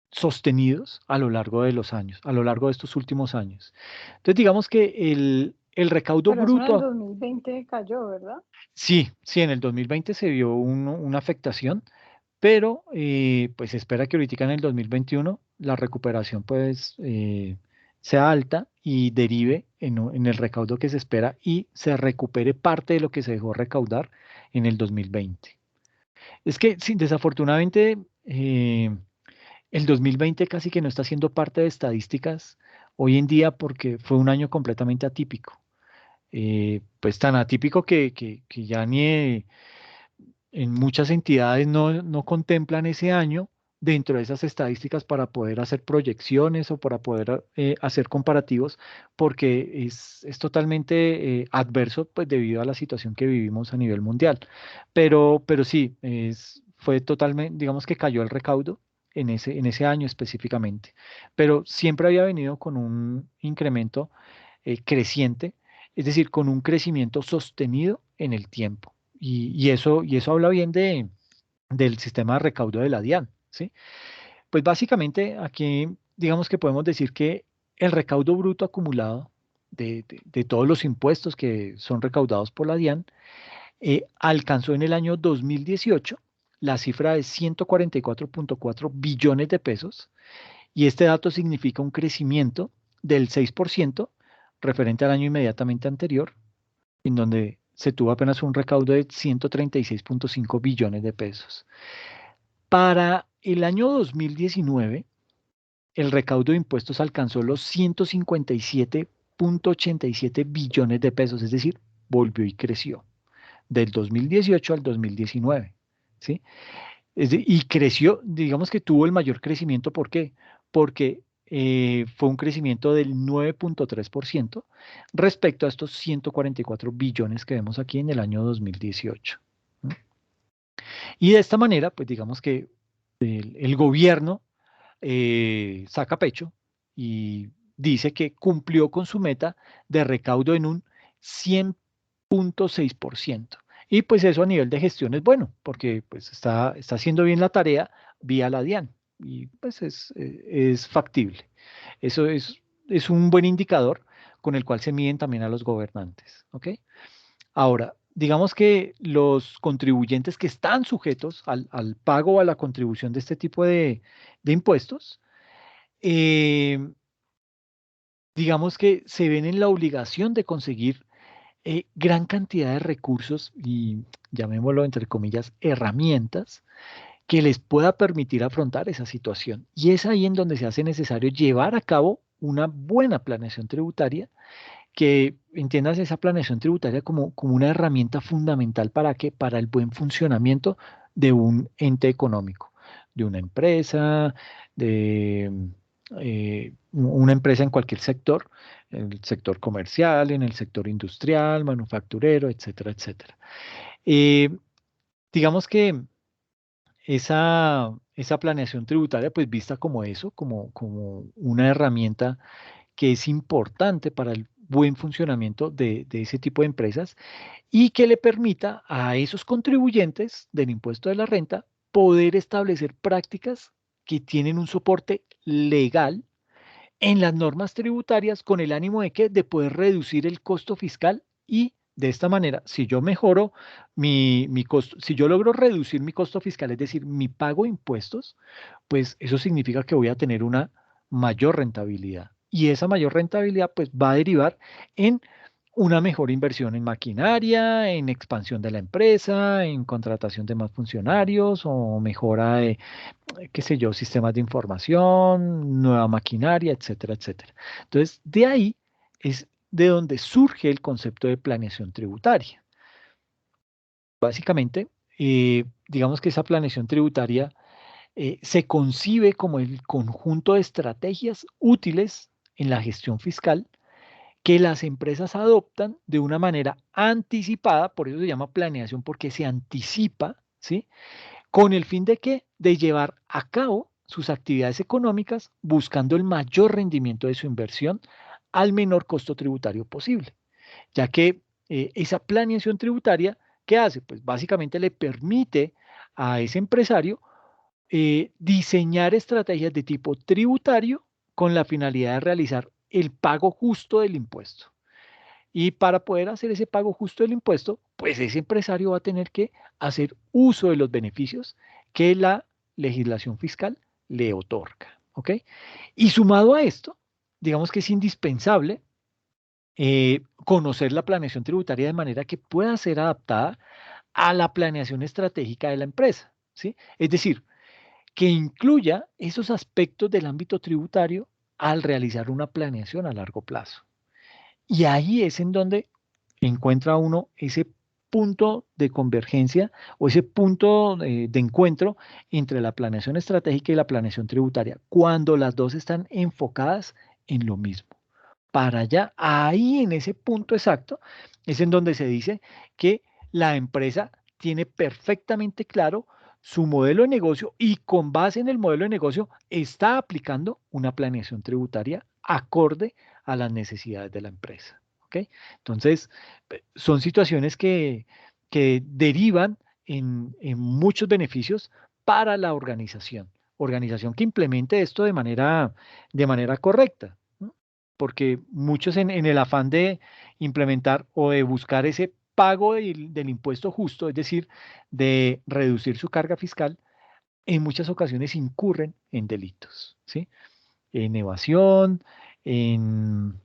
sostenidos a lo largo de los años, a lo largo de estos últimos años. Entonces, digamos que el recaudo Pero eso en el bruto, 2020 cayó, ¿verdad? sí, sí, en el 2020 se vio una afectación, pero pues se espera que ahorita en el 2021 la recuperación pues sea alta y derive en el recaudo que se espera y se recupere parte de lo que se dejó recaudar en el 2020. Es que sí, desafortunadamente el 2020 casi que no está siendo parte de estadísticas hoy en día porque fue un año completamente atípico. Pues tan atípico que ya ni en muchas entidades no contemplan ese año dentro de esas estadísticas para poder hacer proyecciones o para poder hacer comparativos, porque es totalmente adverso, pues debido a la situación que vivimos a nivel mundial. Pero sí, fue totalmente, digamos que cayó el recaudo en ese año específicamente, pero siempre había venido con un incremento creciente, es decir, con un crecimiento sostenido en el tiempo. Y eso habla bien del sistema de recaudo de la DIAN, ¿sí? Pues básicamente aquí digamos que podemos decir que el recaudo bruto acumulado de todos los impuestos que son recaudados por la DIAN alcanzó en el año 2018 la cifra de 144.4 billones de pesos, y este dato significa un crecimiento del 6% referente al año inmediatamente anterior, en donde se tuvo apenas un recaudo de 136.5 billones de pesos. Para el año 2019, el recaudo de impuestos alcanzó los 157.87 billones de pesos, es decir, volvió y creció del 2018 al 2019, ¿sí? Y creció, digamos que tuvo el mayor crecimiento. ¿Por qué? Porque fue un crecimiento del 9.3% respecto a estos 144 billones que vemos aquí en el año 2018. ¿No? Y de esta manera, pues digamos que el gobierno saca pecho y dice que cumplió con su meta de recaudo en un 100.6%. Y pues eso a nivel de gestión es bueno, porque pues está haciendo bien la tarea vía la DIAN, y pues es factible. Eso es un buen indicador con el cual se miden también a los gobernantes. ¿Ok? Ahora, digamos que los contribuyentes que están sujetos al pago o a la contribución de este tipo de impuestos, eh, digamos que se ven en la obligación de conseguir gran cantidad de recursos y, llamémoslo entre comillas, herramientas que les pueda permitir afrontar esa situación. Y es ahí en donde se hace necesario llevar a cabo una buena planeación tributaria, que entiendas esa planeación tributaria como una herramienta fundamental para que, para el buen funcionamiento de un ente económico, de una empresa, de una empresa en cualquier sector, en el sector comercial, en el sector industrial, manufacturero, etcétera, etcétera. Eh, digamos que esa planeación tributaria, pues vista como eso, como una herramienta que es importante para el buen funcionamiento de ese tipo de empresas, y que le permita a esos contribuyentes del impuesto de la renta poder establecer prácticas que tienen un soporte legal en las normas tributarias, con el ánimo de que de poder reducir el costo fiscal. Y de esta manera, si yo mejoro mi costo, si yo logro reducir mi costo fiscal, es decir, mi pago de impuestos, pues eso significa que voy a tener una mayor rentabilidad. Y esa mayor rentabilidad pues va a derivar en una mejor inversión en maquinaria, en expansión de la empresa, en contratación de más funcionarios o mejora de, qué sé yo, sistemas de información, nueva maquinaria, etcétera, etcétera. Entonces, de ahí es de donde surge el concepto de planeación tributaria. Básicamente, digamos que esa planeación tributaria se concibe como el conjunto de estrategias útiles en la gestión fiscal que las empresas adoptan de una manera anticipada. Por eso se llama planeación, porque se anticipa, ¿sí? ¿Con el fin de qué? De llevar a cabo sus actividades económicas buscando el mayor rendimiento de su inversión al menor costo tributario posible, ya que esa planeación tributaria, ¿qué hace? Pues básicamente le permite a ese empresario diseñar estrategias de tipo tributario con la finalidad de realizar el pago justo del impuesto. Y para poder hacer ese pago justo del impuesto, pues ese empresario va a tener que hacer uso de los beneficios que la legislación fiscal le otorga. ¿Ok? Y sumado a esto, digamos que es indispensable conocer la planeación tributaria de manera que pueda ser adaptada a la planeación estratégica de la empresa. ¿Sí? Es decir, que incluya esos aspectos del ámbito tributario al realizar una planeación a largo plazo. Y ahí es en donde encuentra uno ese punto de convergencia o ese punto de encuentro entre la planeación estratégica y la planeación tributaria, cuando las dos están enfocadas en lo mismo. Para allá, ahí en ese punto exacto, es en donde se dice que la empresa tiene perfectamente claro su modelo de negocio y con base en el modelo de negocio está aplicando una planeación tributaria acorde a las necesidades de la empresa. ¿Ok? Entonces, son situaciones que derivan en muchos beneficios para la organización que implemente esto de manera correcta, ¿no? Porque muchos en el afán de implementar o de buscar ese pago del impuesto justo, es decir, de reducir su carga fiscal, en muchas ocasiones incurren en delitos, ¿sí? En evasión, en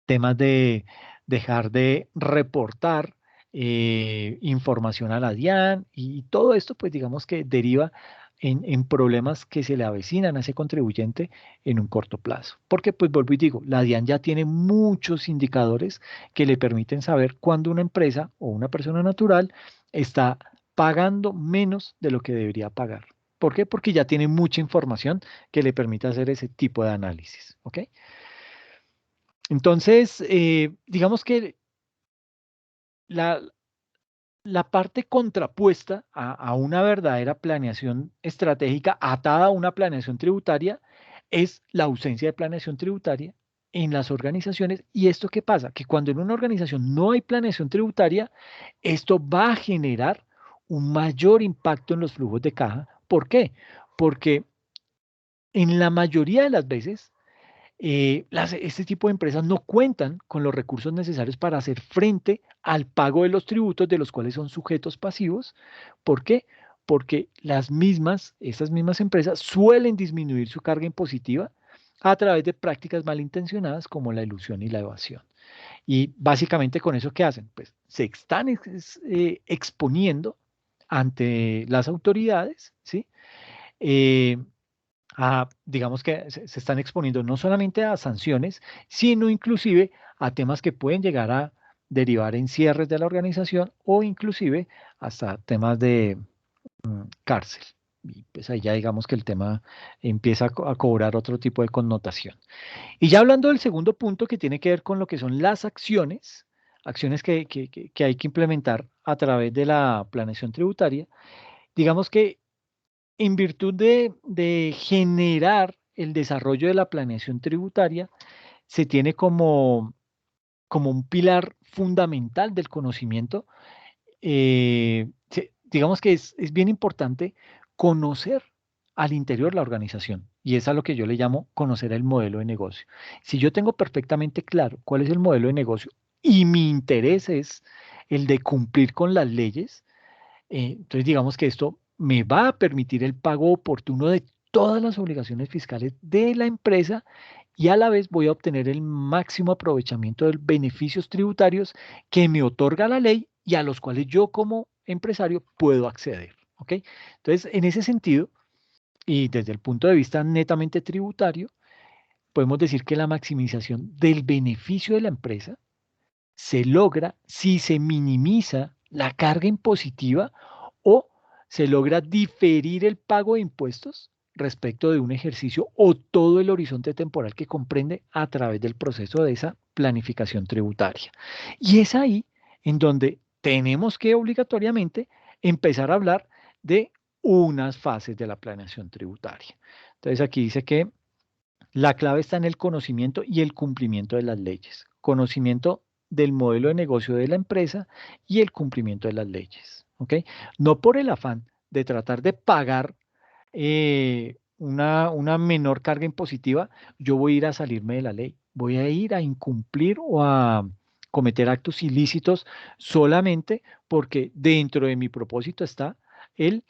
temas de dejar de reportar información a la DIAN y todo esto, pues digamos que deriva en problemas que se le avecinan a ese contribuyente en un corto plazo. Porque, pues vuelvo y digo, la DIAN ya tiene muchos indicadores que le permiten saber cuándo una empresa o una persona natural está pagando menos de lo que debería pagar. ¿Por qué? Porque ya tiene mucha información que le permite hacer ese tipo de análisis. ¿Ok? Entonces, digamos que la, la parte contrapuesta a una verdadera planeación estratégica atada a una planeación tributaria es la ausencia de planeación tributaria en las organizaciones. ¿Y esto qué pasa? Que cuando en una organización no hay planeación tributaria, esto va a generar un mayor impacto en los flujos de caja. ¿Por qué? Porque en la mayoría de las veces, este tipo de empresas no cuentan con los recursos necesarios para hacer frente al pago de los tributos de los cuales son sujetos pasivos. ¿Por qué? Porque estas mismas empresas suelen disminuir su carga impositiva a través de prácticas malintencionadas como la ilusión y la evasión. Y básicamente con eso, ¿qué hacen? Pues se están exponiendo ante las autoridades, ¿sí? Eh, digamos que se están exponiendo no solamente a sanciones, sino inclusive a temas que pueden llegar a derivar en cierres de la organización o inclusive hasta temas de cárcel. Y pues ahí ya digamos que el tema empieza a cobrar otro tipo de connotación. Y ya hablando del segundo punto que tiene que ver con lo que son las acciones que hay que implementar a través de la planeación tributaria, digamos que en virtud de generar el desarrollo de la planeación tributaria, se tiene como un pilar fundamental del conocimiento. Digamos que es bien importante conocer al interior la organización, y es a lo que yo le llamo conocer el modelo de negocio. Si yo tengo perfectamente claro cuál es el modelo de negocio y mi interés es el de cumplir con las leyes, entonces, digamos que esto me va a permitir el pago oportuno de todas las obligaciones fiscales de la empresa y a la vez voy a obtener el máximo aprovechamiento de los beneficios tributarios que me otorga la ley y a los cuales yo como empresario puedo acceder. ¿Ok? Entonces, en ese sentido, y desde el punto de vista netamente tributario, podemos decir que la maximización del beneficio de la empresa se logra si se minimiza la carga impositiva o se logra diferir el pago de impuestos respecto de un ejercicio o todo el horizonte temporal que comprende a través del proceso de esa planificación tributaria. Y es ahí en donde tenemos que obligatoriamente empezar a hablar de unas fases de la planeación tributaria. Entonces aquí dice que la clave está en el conocimiento y el cumplimiento de las leyes. Conocimiento del modelo de negocio de la empresa y el cumplimiento de las leyes. ¿Ok? No por el afán de tratar de pagar una menor carga impositiva, yo voy a ir a salirme de la ley. Voy a ir a incumplir o a cometer actos ilícitos solamente porque dentro de mi propósito está el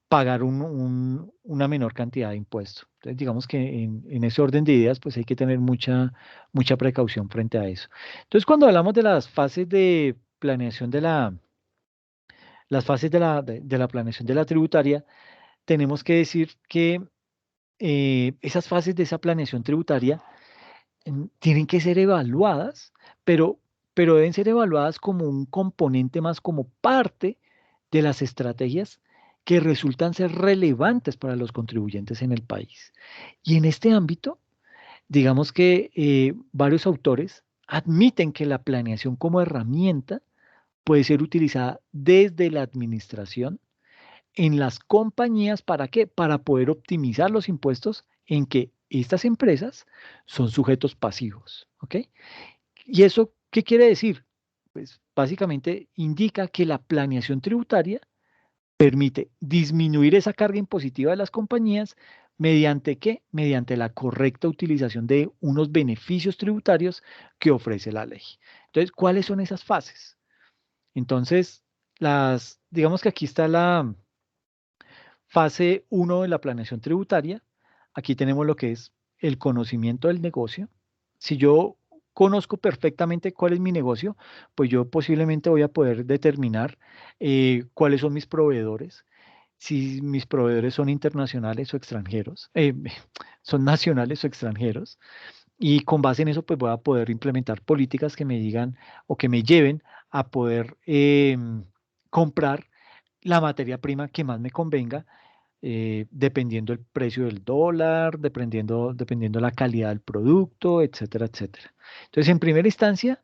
pagar una menor cantidad de impuestos. Entonces, digamos que en ese orden de ideas, pues hay que tener mucha precaución frente a eso. Entonces, cuando hablamos de las fases de planeación las fases de la planeación de la tributaria, tenemos que decir que esas fases de esa planeación tributaria tienen que ser evaluadas, pero pero deben ser evaluadas como un componente más, como parte de las estrategias que resultan ser relevantes para los contribuyentes en el país. Y en este ámbito, digamos que varios autores admiten que la planeación como herramienta puede ser utilizada desde la administración en las compañías. ¿Para qué? Para poder optimizar los impuestos en que estas empresas son sujetos pasivos. ¿Ok? ¿Y eso qué quiere decir? Pues básicamente indica que la planeación tributaria permite disminuir esa carga impositiva de las compañías mediante qué? Mediante la correcta utilización de unos beneficios tributarios que ofrece la ley. Entonces, ¿cuáles son esas fases? Entonces, digamos que aquí está la fase uno de la planeación tributaria. Aquí tenemos lo que es el conocimiento del negocio. Si yo conozco perfectamente cuál es mi negocio, pues yo posiblemente voy a poder determinar cuáles son mis proveedores, si mis proveedores son internacionales o extranjeros, son nacionales o extranjeros, y con base en eso, pues voy a poder implementar políticas que me digan o que me lleven a poder comprar la materia prima que más me convenga, dependiendo el precio del dólar, dependiendo la calidad del producto, etcétera, etcétera. Entonces, en primera instancia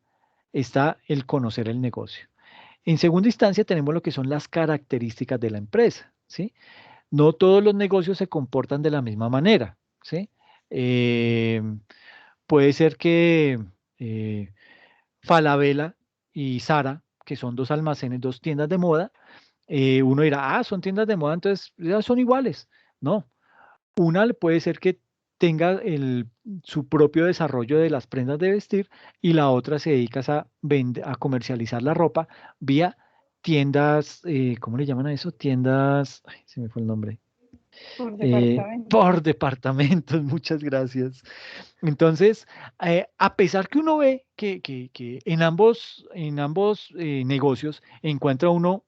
está el conocer el negocio. En segunda instancia tenemos lo que son las características de la empresa, ¿sí? No todos los negocios se comportan de la misma manera, ¿sí? Eh, Puede ser que eh, Falabella y Zara, que son dos almacenes, dos tiendas de moda, uno dirá, son tiendas de moda, entonces ya son iguales. No, una puede ser que tenga su propio desarrollo de las prendas de vestir y la otra se dedica a comercializar la ropa vía tiendas, ¿cómo le llaman a eso? Tiendas, ay, se me fue el nombre. Por departamento. Por departamentos, muchas gracias. Entonces, a pesar que uno ve que en ambos negocios encuentra uno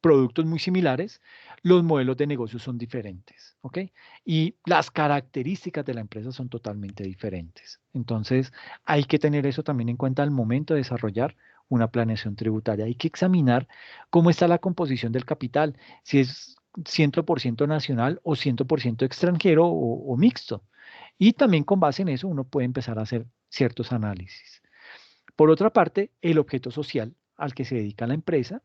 productos muy similares, los modelos de negocio son diferentes, ¿ok? Y las características de la empresa son totalmente diferentes. Entonces, hay que tener eso también en cuenta al momento de desarrollar una planeación tributaria. Hay que examinar cómo está la composición del capital, si es 100% nacional o 100% extranjero o mixto. Y también con base en eso uno puede empezar a hacer ciertos análisis. Por otra parte, el objeto social al que se dedica la empresa.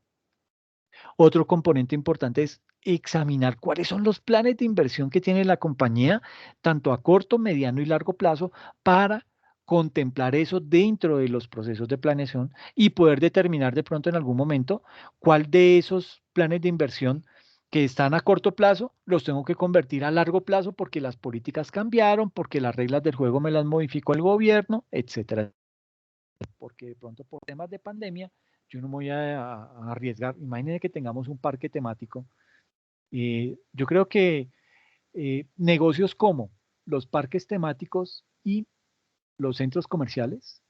Otro componente importante es examinar cuáles son los planes de inversión que tiene la compañía, tanto a corto, mediano y largo plazo, para contemplar eso dentro de los procesos de planeación y poder determinar de pronto en algún momento cuál de esos planes de inversión que están a corto plazo los tengo que convertir a largo plazo porque las políticas cambiaron, porque las reglas del juego me las modificó el gobierno, etcétera. Porque de pronto por temas de pandemia yo no me voy a arriesgar. Imagínense que tengamos un parque temático. Yo creo que negocios como los parques temáticos y los centros comerciales,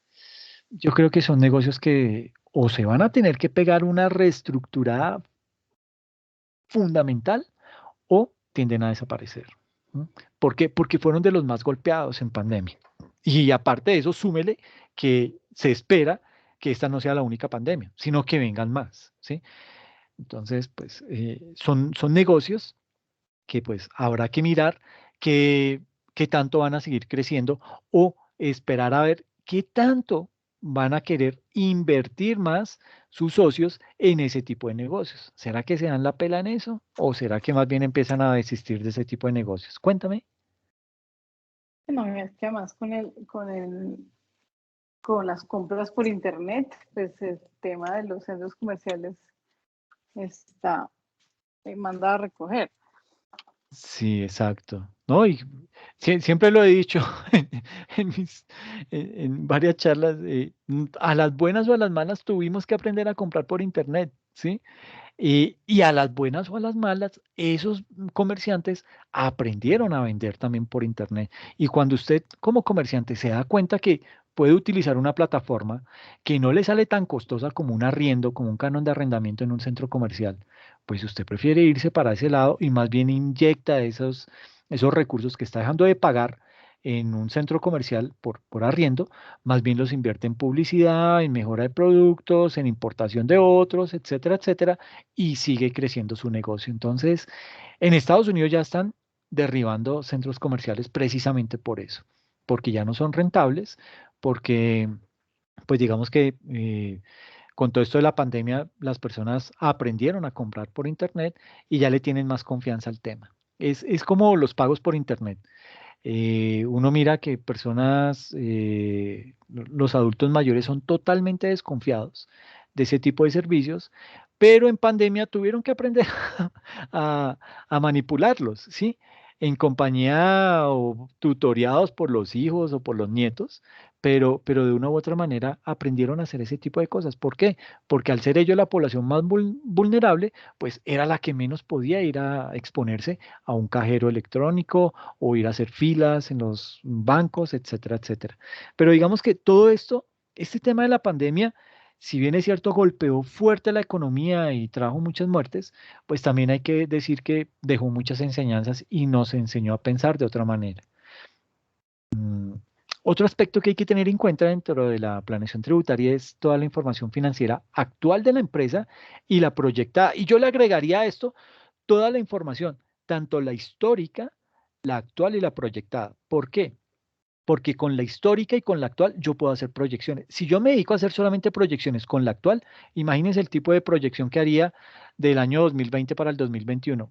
yo creo que son negocios que o se van a tener que pegar una reestructurada fundamental o tienden a desaparecer. ¿No? ¿Por qué? Porque fueron de los más golpeados en pandemia. Y aparte de eso, súmele que se espera que esta no sea la única pandemia, sino que vengan más, ¿sí? Entonces, pues son negocios que pues habrá que mirar qué tanto van a seguir creciendo o esperar a ver qué tanto van a querer invertir más sus socios en ese tipo de negocios. ¿Será que se dan la pela en eso o será que más bien empiezan a desistir de ese tipo de negocios? Cuéntame. No, es que además con las compras por internet, pues el tema de los centros comerciales está mandado a recoger. Sí, exacto. ¿No? Y siempre lo he dicho en, en varias charlas, a las buenas o a las malas tuvimos que aprender a comprar por internet, ¿sí? Y a las buenas o a las malas, esos comerciantes aprendieron a vender también por internet. Y cuando usted como comerciante se da cuenta que puede utilizar una plataforma que no le sale tan costosa como un arriendo, como un canon de arrendamiento en un centro comercial, pues usted prefiere irse para ese lado y más bien inyecta esos recursos que está dejando de pagar en un centro comercial por arriendo, más bien los invierte en publicidad, en mejora de productos, en importación de otros, etcétera, etcétera, y sigue creciendo su negocio. Entonces, en Estados Unidos ya están derribando centros comerciales precisamente por eso, porque ya no son rentables, porque, pues digamos que con todo esto de la pandemia, las personas aprendieron a comprar por Internet y ya le tienen más confianza al tema. Es como los pagos por Internet. Uno mira que personas, los adultos mayores son totalmente desconfiados de ese tipo de servicios, pero en pandemia tuvieron que aprender a, a manipularlos, ¿sí? En compañía o tutoriados por los hijos o por los nietos, pero de una u otra manera aprendieron a hacer ese tipo de cosas. ¿Por qué? Porque al ser ellos la población más vulnerable, pues era la que menos podía ir a exponerse a un cajero electrónico o ir a hacer filas en los bancos, etcétera, etcétera. Pero digamos que todo esto, este tema de la pandemia, si bien es cierto, golpeó fuerte la economía y trajo muchas muertes, pues también hay que decir que dejó muchas enseñanzas y nos enseñó a pensar de otra manera. Mm, Otro aspecto que hay que tener en cuenta dentro de la planeación tributaria es toda la información financiera actual de la empresa y la proyectada. Y yo le agregaría a esto toda la información, tanto la histórica, la actual y la proyectada. ¿Por qué? Porque con la histórica y con la actual yo puedo hacer proyecciones. Si yo me dedico a hacer solamente proyecciones con la actual, imagínense el tipo de proyección que haría del año 2020 para el 2021.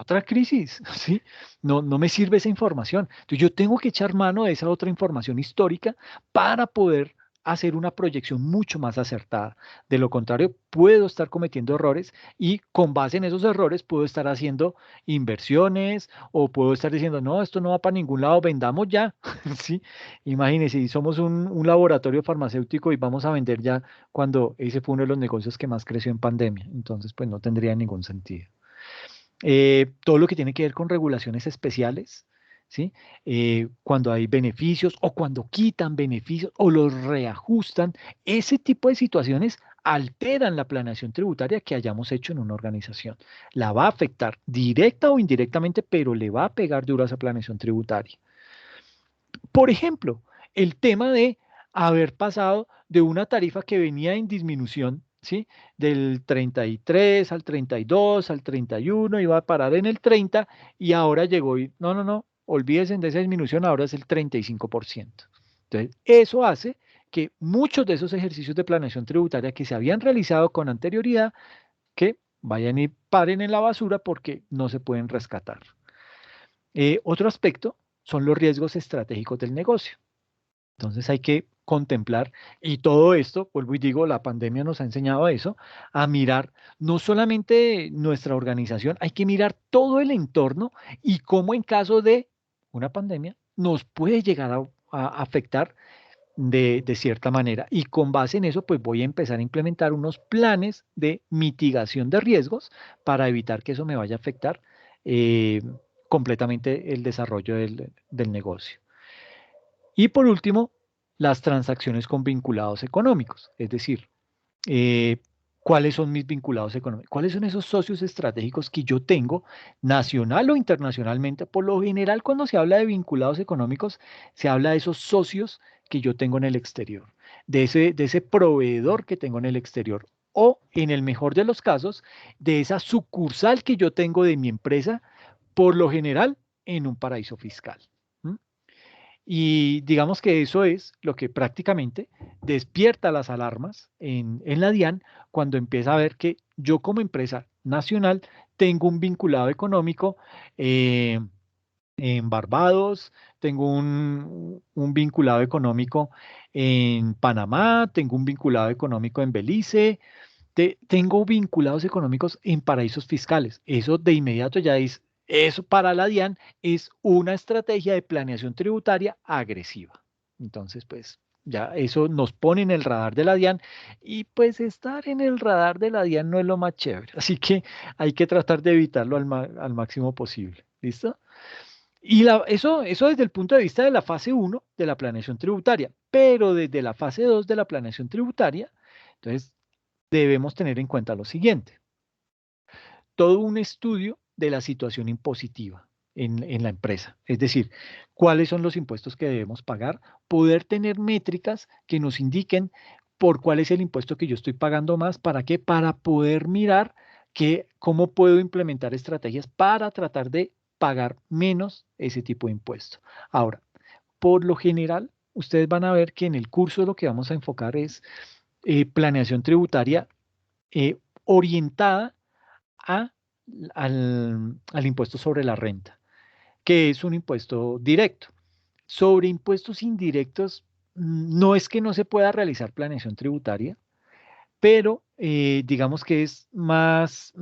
Otra crisis, ¿sí? No, no me sirve esa información. Entonces yo tengo que echar mano de esa otra información histórica para poder hacer una proyección mucho más acertada. De lo contrario, puedo estar cometiendo errores y con base en esos errores puedo estar haciendo inversiones o puedo estar diciendo, no, esto no va para ningún lado, vendamos ya, ¿sí? Imagínense, si somos un laboratorio farmacéutico y vamos a vender ya cuando ese fue uno de los negocios que más creció en pandemia. Entonces, pues no tendría ningún sentido. Todo lo que tiene que ver con regulaciones especiales, ¿sí? Cuando hay beneficios o cuando quitan beneficios o los reajustan, ese tipo de situaciones alteran la planeación tributaria que hayamos hecho en una organización. La va a afectar directa o indirectamente, pero le va a pegar duro a esa planeación tributaria. Por ejemplo, el tema de haber pasado de una tarifa que venía en disminución, ¿sí? Del 33 al 32, al 31, iba a parar en el 30 y ahora llegó y no, no, no, olvídense de esa disminución, ahora es el 35%. Entonces, eso hace que muchos de esos ejercicios de planeación tributaria que se habían realizado con anterioridad, que vayan y paren en la basura porque no se pueden rescatar. Otro aspecto son los riesgos estratégicos del negocio. Entonces hay que contemplar, y todo esto, vuelvo y digo, la pandemia nos ha enseñado a eso, a mirar no solamente nuestra organización, hay que mirar todo el entorno y cómo en caso de una pandemia nos puede llegar a afectar de cierta manera. Y con base en eso, pues voy a empezar a implementar unos planes de mitigación de riesgos para evitar que eso me vaya a afectar eh, completamente el desarrollo del negocio. Y por último, las transacciones con vinculados económicos, es decir, eh, cuáles son mis vinculados económicos, cuáles son esos socios estratégicos que yo tengo nacional o internacionalmente. Por lo general, cuando se habla de vinculados económicos, se habla de esos socios que yo tengo en el exterior, de ese proveedor que tengo en el exterior. O, en el mejor de los casos, de esa sucursal que yo tengo de mi empresa, por lo general, en un paraíso fiscal. ¿M? Y digamos que eso es lo que prácticamente despierta las alarmas en la DIAN cuando empieza a ver que yo como empresa nacional tengo un vinculado económico eh, en Barbados, tengo un vinculado económico en Panamá, tengo un vinculado económico en Belice, tengo vinculados económicos en paraísos fiscales. Eso de inmediato ya es, eso para la DIAN es una estrategia de planeación tributaria agresiva. Entonces, pues ya eso nos pone en el radar de la DIAN y pues estar en el radar de la DIAN no es lo más chévere. Así que hay que tratar de evitarlo al máximo posible. ¿Listo? Y eso desde el punto de vista de la fase uno de la planeación tributaria, pero desde la fase 2 de la planeación tributaria, entonces debemos tener en cuenta lo siguiente, todo un estudio de la situación impositiva. en la empresa. Es decir, cuáles son los impuestos que debemos pagar, poder tener métricas que nos indiquen por cuál es el impuesto que yo estoy pagando más, ¿para qué? Para poder mirar cómo puedo implementar estrategias para tratar de pagar menos ese tipo de impuesto. Ahora, por lo general, ustedes van a ver que en el curso lo que vamos a enfocar es planeación tributaria orientada a- al impuesto sobre la renta, que es un impuesto directo. Sobre impuestos indirectos, no es que no se pueda realizar planeación tributaria, pero digamos que es más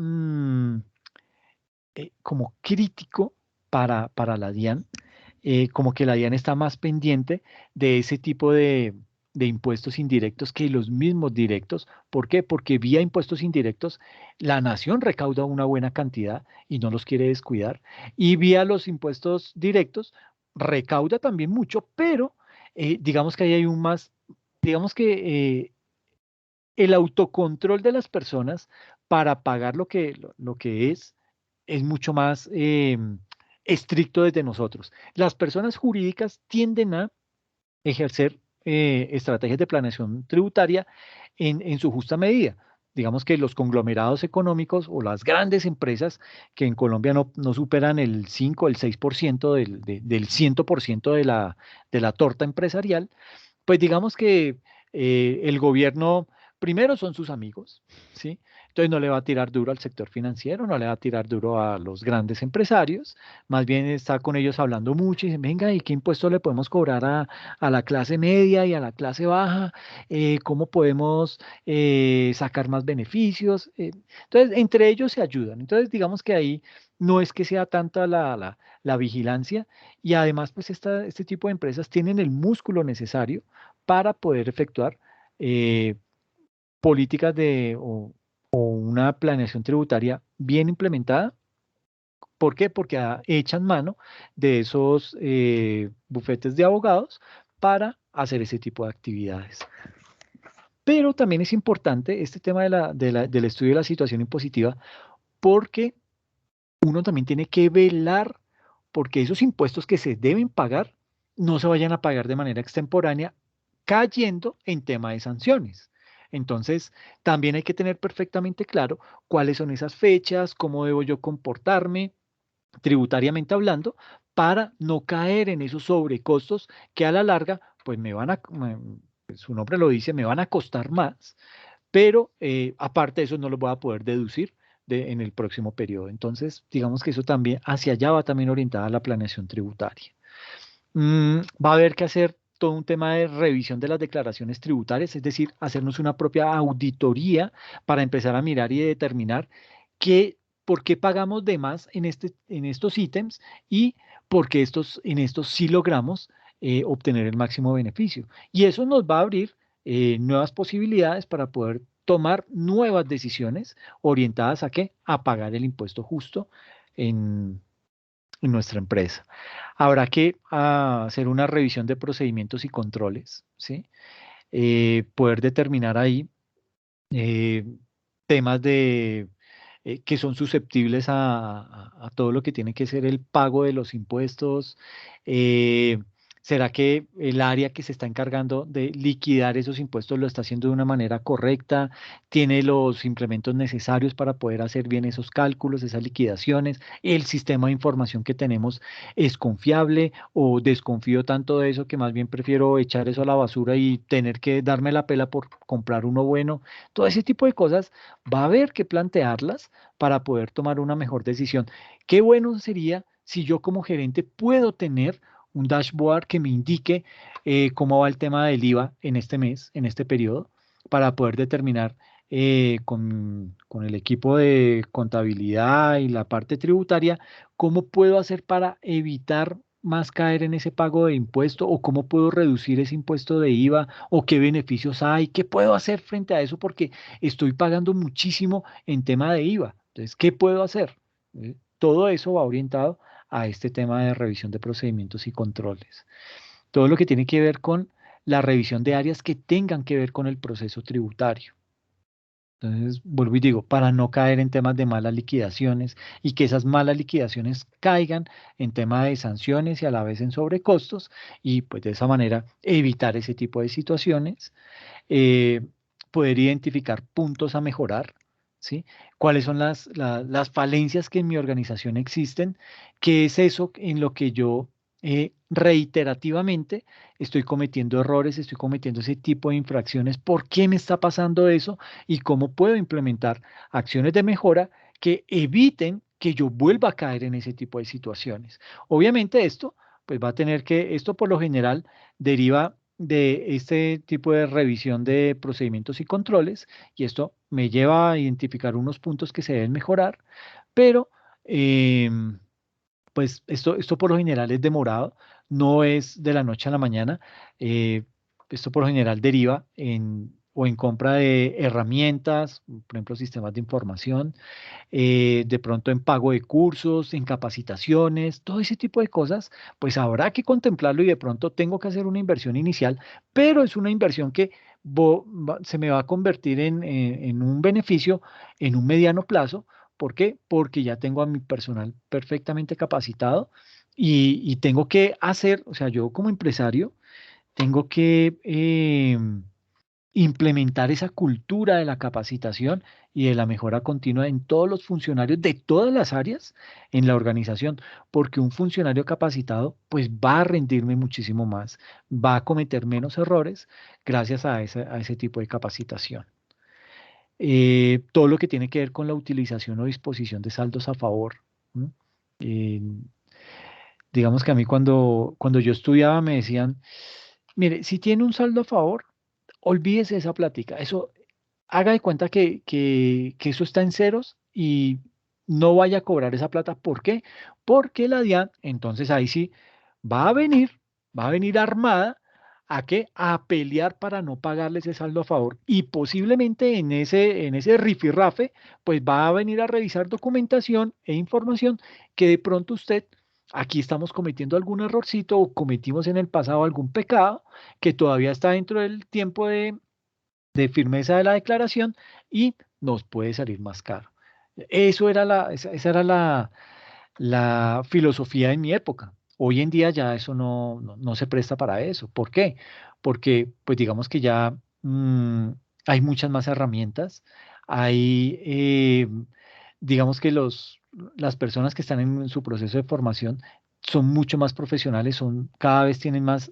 como crítico para la DIAN, como que la DIAN está más pendiente de ese tipo de impuestos indirectos que los mismos directos. ¿Por qué? Porque vía impuestos indirectos la nación recauda una buena cantidad y no los quiere descuidar. Y vía los impuestos directos recauda también mucho, pero digamos que ahí hay un más, digamos que el autocontrol de las personas para pagar lo que es mucho más estricto desde nosotros. Las personas jurídicas tienden a ejercer estrategias de planeación tributaria en su justa medida. Digamos que los conglomerados económicos o las grandes empresas que en Colombia no superan el 5, el 6% del 100% de la torta empresarial, pues digamos que el gobierno primero son sus amigos, ¿sí? Entonces no le va a tirar duro al sector financiero, no le va a tirar duro a los grandes empresarios, más bien está con ellos hablando mucho y dicen, venga, ¿y qué impuesto le podemos cobrar a la clase media y a la clase baja? ¿Cómo podemos sacar más beneficios? Entonces, entre ellos se ayudan. Entonces, digamos que ahí no es que sea tanta la vigilancia y además, pues este tipo de empresas tienen el músculo necesario para poder efectuar eh, políticas o una planeación tributaria bien implementada. ¿Por qué? Porque echan mano de esos bufetes de abogados para hacer ese tipo de actividades. Pero también es importante este tema del estudio de la situación impositiva porque uno también tiene que velar porque esos impuestos que se deben pagar no se vayan a pagar de manera extemporánea, cayendo en tema de sanciones. Entonces, también hay que tener perfectamente claro cuáles son esas fechas, cómo debo yo comportarme, tributariamente hablando, para no caer en esos sobrecostos que a la larga, pues su nombre lo dice, me van a costar más, pero aparte de eso no lo voy a poder deducir en el próximo periodo. Entonces, digamos que eso también, hacia allá va también orientada la planeación tributaria. Va a haber que hacer todo un tema de revisión de las declaraciones tributarias, es decir, hacernos una propia auditoría para empezar a mirar y determinar qué, por qué pagamos de más en estos ítems y por qué en estos sí logramos obtener el máximo beneficio. Y eso nos va a abrir nuevas posibilidades para poder tomar nuevas decisiones orientadas a qué? A pagar el impuesto justo en nuestra empresa. Habrá que hacer una revisión de procedimientos y controles, ¿sí? Poder determinar ahí eh, temas que son susceptibles a todo lo que tiene que ser el pago de los impuestos. eh, ¿Será que el área que se está encargando de liquidar esos impuestos lo está haciendo de una manera correcta? ¿Tiene los implementos necesarios para poder hacer bien esos cálculos, esas liquidaciones? ¿El sistema de información que tenemos es confiable o desconfío tanto de eso que más bien prefiero echar eso a la basura y tener que darme la pela por comprar uno bueno? Todo ese tipo de cosas va a haber que plantearlas para poder tomar una mejor decisión. Qué bueno sería si yo como gerente puedo tener un dashboard que me indique cómo va el tema del IVA en este mes, en este periodo, para poder determinar con el equipo de contabilidad y la parte tributaria, cómo puedo hacer para evitar más caer en ese pago de impuesto o cómo puedo reducir ese impuesto de IVA o qué beneficios hay, qué puedo hacer frente a eso porque estoy pagando muchísimo en tema de IVA. Entonces, ¿qué puedo hacer? Todo eso va orientado a este tema de revisión de procedimientos y controles. Todo lo que tiene que ver con la revisión de áreas que tengan que ver con el proceso tributario. Entonces, vuelvo y digo, para no caer en temas de malas liquidaciones y que esas malas liquidaciones caigan en tema de sanciones y a la vez en sobrecostos y pues de esa manera evitar ese tipo de situaciones, eh, poder identificar puntos a mejorar, ¿sí? ¿Cuáles son las falencias que en mi organización existen? ¿Qué es eso en lo que yo reiterativamente estoy cometiendo errores, estoy cometiendo ese tipo de infracciones? ¿Por qué me está pasando eso? ¿Y cómo puedo implementar acciones de mejora que eviten que yo vuelva a caer en ese tipo de situaciones? Obviamente esto, pues va a tener que, esto por lo general deriva de este tipo de revisión de procedimientos y controles, y esto me lleva a identificar unos puntos que se deben mejorar, pero pues esto por lo general es demorado, no es de la noche a la mañana. eh, Esto por lo general deriva en o en compra de herramientas, por ejemplo, sistemas de información, de pronto en pago de cursos, en capacitaciones, todo ese tipo de cosas, pues habrá que contemplarlo y de pronto tengo que hacer una inversión inicial, pero es una inversión que se me va a convertir en un beneficio en un mediano plazo. ¿Por qué? Porque ya tengo a mi personal perfectamente capacitado y tengo que hacer, o sea, yo como empresario tengo que implementar esa cultura de la capacitación y de la mejora continua en todos los funcionarios de todas las áreas en la organización, porque un funcionario capacitado pues va a rendirme muchísimo más, va a cometer menos errores gracias a ese tipo de capacitación. Todo lo que tiene que ver con la utilización o disposición de saldos a favor. ¿M? Eh, digamos que a mí cuando yo estudiaba me decían, mire, si tiene un saldo a favor, olvídese de esa plática. Eso, haga de cuenta que eso está en ceros y no vaya a cobrar esa plata. ¿Por qué? Porque la DIAN, entonces ahí sí, va a venir, va a venir armada a qué? A pelear para no pagarle ese saldo a favor. Y posiblemente en ese rifirrafe, pues va a venir a revisar documentación e información que de pronto usted, aquí estamos cometiendo algún errorcito o cometimos en el pasado algún pecado que todavía está dentro del tiempo de firmeza de la declaración y nos puede salir más caro. Esa era la filosofía en mi época. Hoy en día ya eso no se presta para eso. ¿Por qué? Porque, pues digamos que ya hay muchas más herramientas. Hay, digamos que las personas que están en su proceso de formación son mucho más profesionales, cada vez tienen más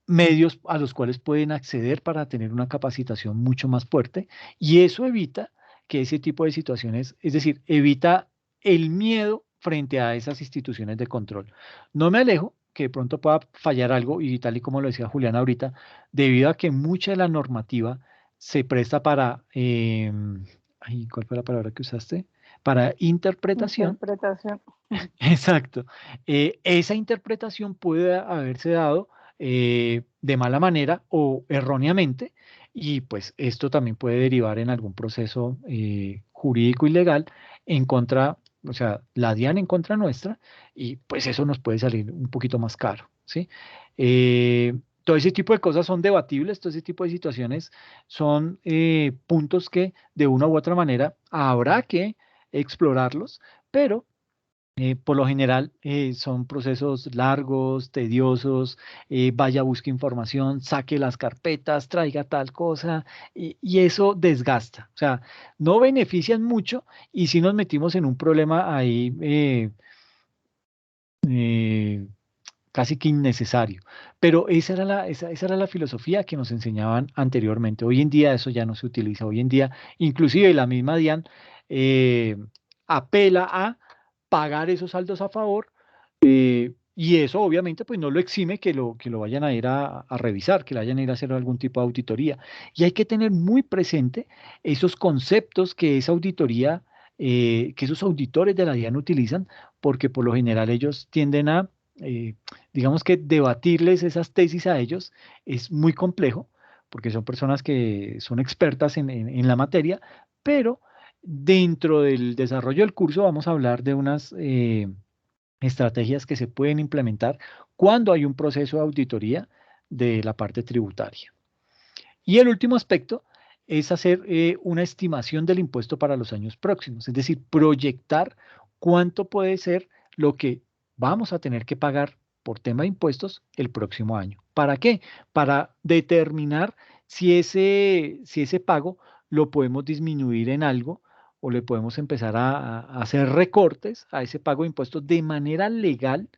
medios a los cuales pueden acceder para tener una capacitación mucho más fuerte y eso evita que ese tipo de situaciones, es decir, evita el miedo frente a esas instituciones de control. No me alejo que de pronto pueda fallar algo y tal y como lo decía Julián ahorita, debido a que mucha de la normativa se presta para, ¿cuál fue la palabra que usaste? Para interpretación. Interpretación. Exacto. Esa interpretación puede haberse dado de mala manera o erróneamente, y pues esto también puede derivar en algún proceso jurídico y legal en contra, o sea, la DIAN en contra nuestra, y pues eso nos puede salir un poquito más caro, ¿sí? Todo ese tipo de cosas son debatibles, todo ese tipo de situaciones son puntos que de una u otra manera habrá que explorarlos, pero por lo general son procesos largos, tediosos, vaya, busque información, saque las carpetas, traiga tal cosa, y eso desgasta. O sea, no benefician mucho y si nos metimos en un problema ahí eh, casi que innecesario. Pero esa era la filosofía que nos enseñaban anteriormente. Hoy en día eso ya no se utiliza. Hoy en día, inclusive la misma DIAN eh, apela a pagar esos saldos a favor y eso obviamente pues no lo exime que lo vayan a ir a revisar, que le vayan a ir a hacer algún tipo de auditoría. Y hay que tener muy presente esos conceptos que esa auditoría, que esos auditores de la DIAN utilizan, porque por lo general ellos tienden a, eh, digamos que debatirles esas tesis a ellos es muy complejo, porque son personas que son expertas en la materia, pero dentro del desarrollo del curso vamos a hablar de unas estrategias que se pueden implementar cuando hay un proceso de auditoría de la parte tributaria. Y el último aspecto es hacer una estimación del impuesto para los años próximos, es decir, proyectar cuánto puede ser lo que vamos a tener que pagar por tema de impuestos el próximo año. ¿Para qué? Para determinar si ese pago lo podemos disminuir en algo o le podemos empezar a hacer recortes a ese pago de impuestos de manera legal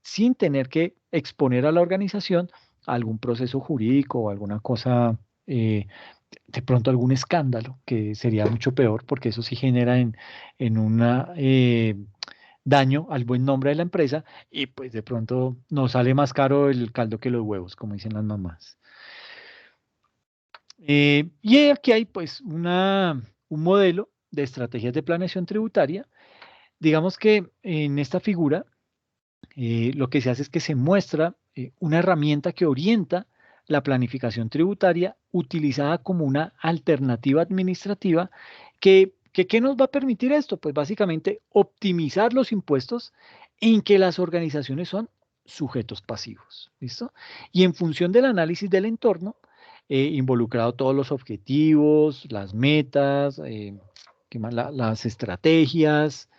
sin tener que exponer a la organización a algún proceso jurídico o alguna cosa, de pronto algún escándalo, que sería mucho peor porque eso sí genera en una daño al buen nombre de la empresa y pues de pronto nos sale más caro el caldo que los huevos, como dicen las mamás. Y aquí hay pues un modelo de estrategias de planeación tributaria. Digamos que en esta figura lo que se hace es que se muestra una herramienta que orienta la planificación tributaria utilizada como una alternativa administrativa ¿qué nos va a permitir esto? Pues básicamente optimizar los impuestos en que las organizaciones son sujetos pasivos, ¿listo? Y en función del análisis del entorno, involucrado todos los objetivos, las metas, ¿qué más? Las estrategias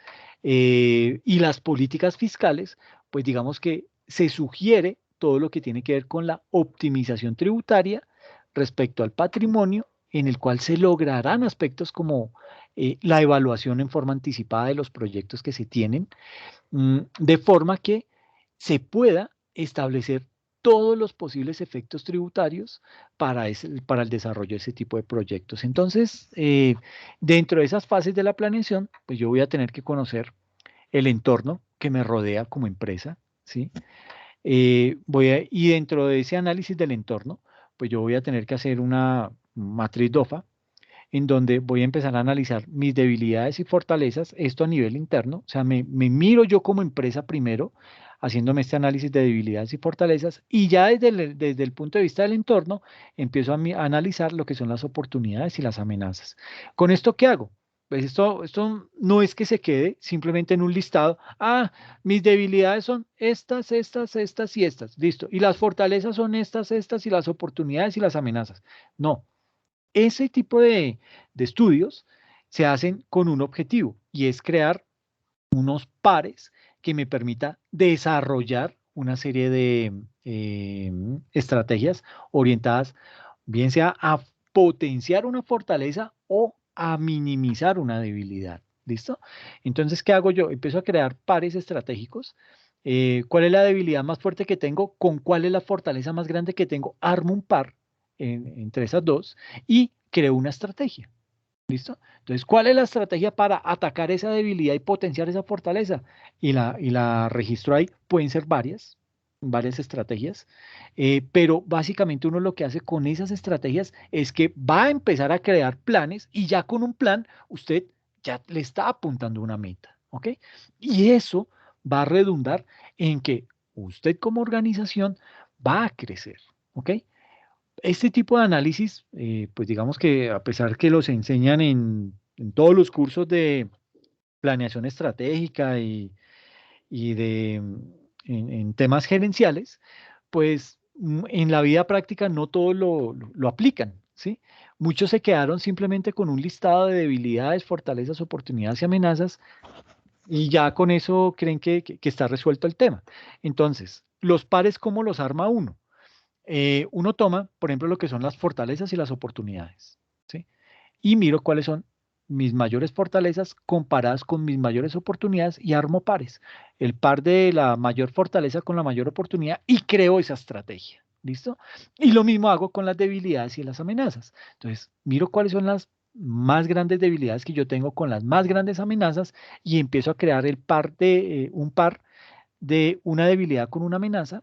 y las políticas fiscales, pues digamos que se sugiere todo lo que tiene que ver con la optimización tributaria respecto al patrimonio, en el cual se lograrán aspectos como la evaluación en forma anticipada de los proyectos que se tienen, de forma que se pueda establecer todos los posibles efectos tributarios para el desarrollo de ese tipo de proyectos. Entonces, dentro de esas fases de la planeación, pues yo voy a tener que conocer el entorno que me rodea como empresa, ¿sí? Y dentro de ese análisis del entorno, pues yo voy a tener que hacer una matriz DOFA en donde voy a empezar a analizar mis debilidades y fortalezas, esto a nivel interno, o sea, me miro yo como empresa primero, haciéndome este análisis de debilidades y fortalezas, y ya desde el punto de vista del entorno, empiezo a analizar lo que son las oportunidades y las amenazas. ¿Con esto qué hago? Pues esto no es que se quede simplemente en un listado. Ah, mis debilidades son estas, estas, estas y estas. Listo. Y las fortalezas son estas, estas y las oportunidades y las amenazas. No, ese tipo de estudios se hacen con un objetivo y es crear unos pares que me permita desarrollar una serie de estrategias orientadas, bien sea a potenciar una fortaleza o a minimizar una debilidad. ¿Listo? Entonces, ¿qué hago yo? Empiezo a crear pares estratégicos. ¿Cuál es la debilidad más fuerte que tengo? ¿Con cuál es la fortaleza más grande que tengo? Armo un par entre esas dos y creo una estrategia. ¿Listo? Entonces, ¿cuál es la estrategia para atacar esa debilidad y potenciar esa fortaleza? Y la registro ahí. Pueden ser varias estrategias, pero básicamente uno lo que hace con esas estrategias es que va a empezar a crear planes y ya con un plan usted ya le está apuntando una meta, ¿ok? Y eso va a redundar en que usted como organización va a crecer, ¿ok? Este tipo de análisis, pues digamos que a pesar que los enseñan en todos los cursos de planeación estratégica y en temas gerenciales, pues en la vida práctica no todos lo aplican, ¿sí? Muchos se quedaron simplemente con un listado de debilidades, fortalezas, oportunidades y amenazas y ya con eso creen que está resuelto el tema. Entonces, los pares, ¿cómo los arma uno? Uno toma, por ejemplo, lo que son las fortalezas y las oportunidades, ¿sí? Y miro cuáles son mis mayores fortalezas comparadas con mis mayores oportunidades y armo pares. El par de la mayor fortaleza con la mayor oportunidad y creo esa estrategia. ¿Listo? Y lo mismo hago con las debilidades y las amenazas. Entonces, miro cuáles son las más grandes debilidades que yo tengo con las más grandes amenazas y empiezo a crear un par de una debilidad con una amenaza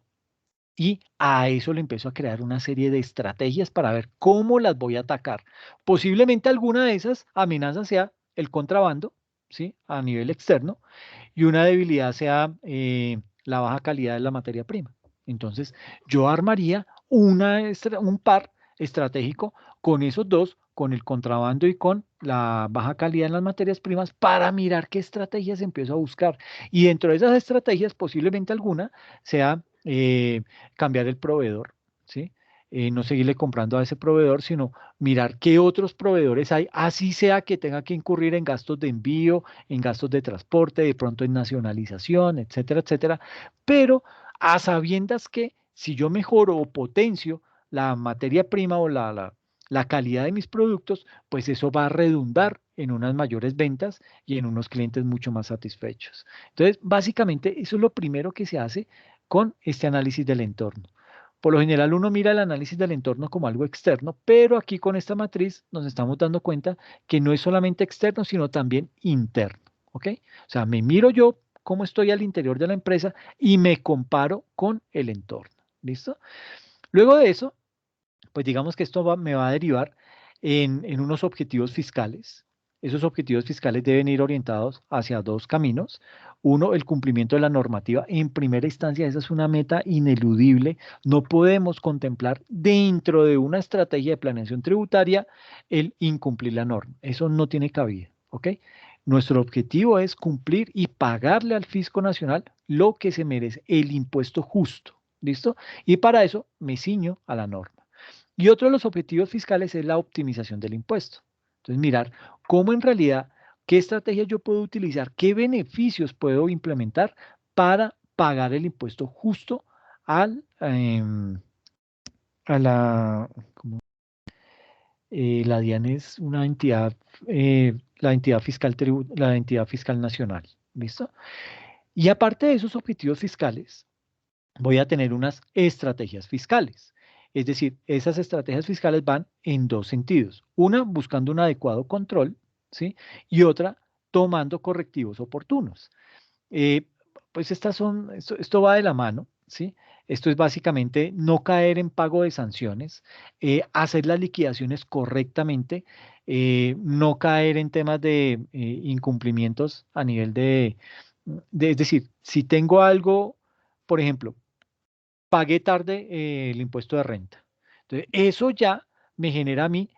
y a eso le empiezo a crear una serie de estrategias para ver cómo las voy a atacar. Posiblemente alguna de esas amenazas sea el contrabando, ¿sí? A nivel externo, y una debilidad sea la baja calidad de la materia prima. Entonces, yo armaría un par estratégico con esos dos, con el contrabando y con la baja calidad en las materias primas, para mirar qué estrategias empiezo a buscar. Y dentro de esas estrategias, posiblemente alguna sea cambiar el proveedor, ¿sí? no seguirle comprando a ese proveedor, sino mirar qué otros proveedores hay, así sea que tenga que incurrir en gastos de envío, en gastos de transporte, de pronto en nacionalización, etcétera, etcétera, pero a sabiendas que si yo mejoro o potencio la materia prima o la calidad de mis productos, pues eso va a redundar en unas mayores ventas y en unos clientes mucho más satisfechos. Entonces, básicamente, eso es lo primero que se hace con este análisis del entorno. Por lo general uno mira el análisis del entorno como algo externo, pero aquí con esta matriz nos estamos dando cuenta que no es solamente externo, sino también interno, ¿ok? O sea, me miro yo cómo estoy al interior de la empresa y me comparo con el entorno, ¿listo? Luego de eso, pues digamos que esto me va a derivar en unos objetivos fiscales. Esos objetivos fiscales deben ir orientados hacia dos caminos. Uno, el cumplimiento de la normativa. En primera instancia, esa es una meta ineludible. No podemos contemplar dentro de una estrategia de planeación tributaria el incumplir la norma. Eso no tiene cabida, ¿ok? Nuestro objetivo es cumplir y pagarle al Fisco Nacional lo que se merece, el impuesto justo, ¿listo? Y para eso me ciño a la norma. Y otro de los objetivos fiscales es la optimización del impuesto. Entonces, mirar cómo en realidad, qué estrategias yo puedo utilizar, qué beneficios puedo implementar para pagar el impuesto justo al, a la, la DIAN es una entidad, la entidad fiscal, la entidad fiscal nacional. ¿Listo? Y aparte de esos objetivos fiscales, voy a tener unas estrategias fiscales. Es decir, esas estrategias fiscales van en dos sentidos. Una, buscando un adecuado control, ¿sí? Y otra, tomando correctivos oportunos. Eh, pues esto va de la mano, ¿sí? Esto es básicamente no caer en pago de sanciones, hacer las liquidaciones correctamente, no caer en temas de incumplimientos a nivel es decir, si tengo algo, por ejemplo, pagué tarde el impuesto de renta. Entonces, eso ya me genera a mí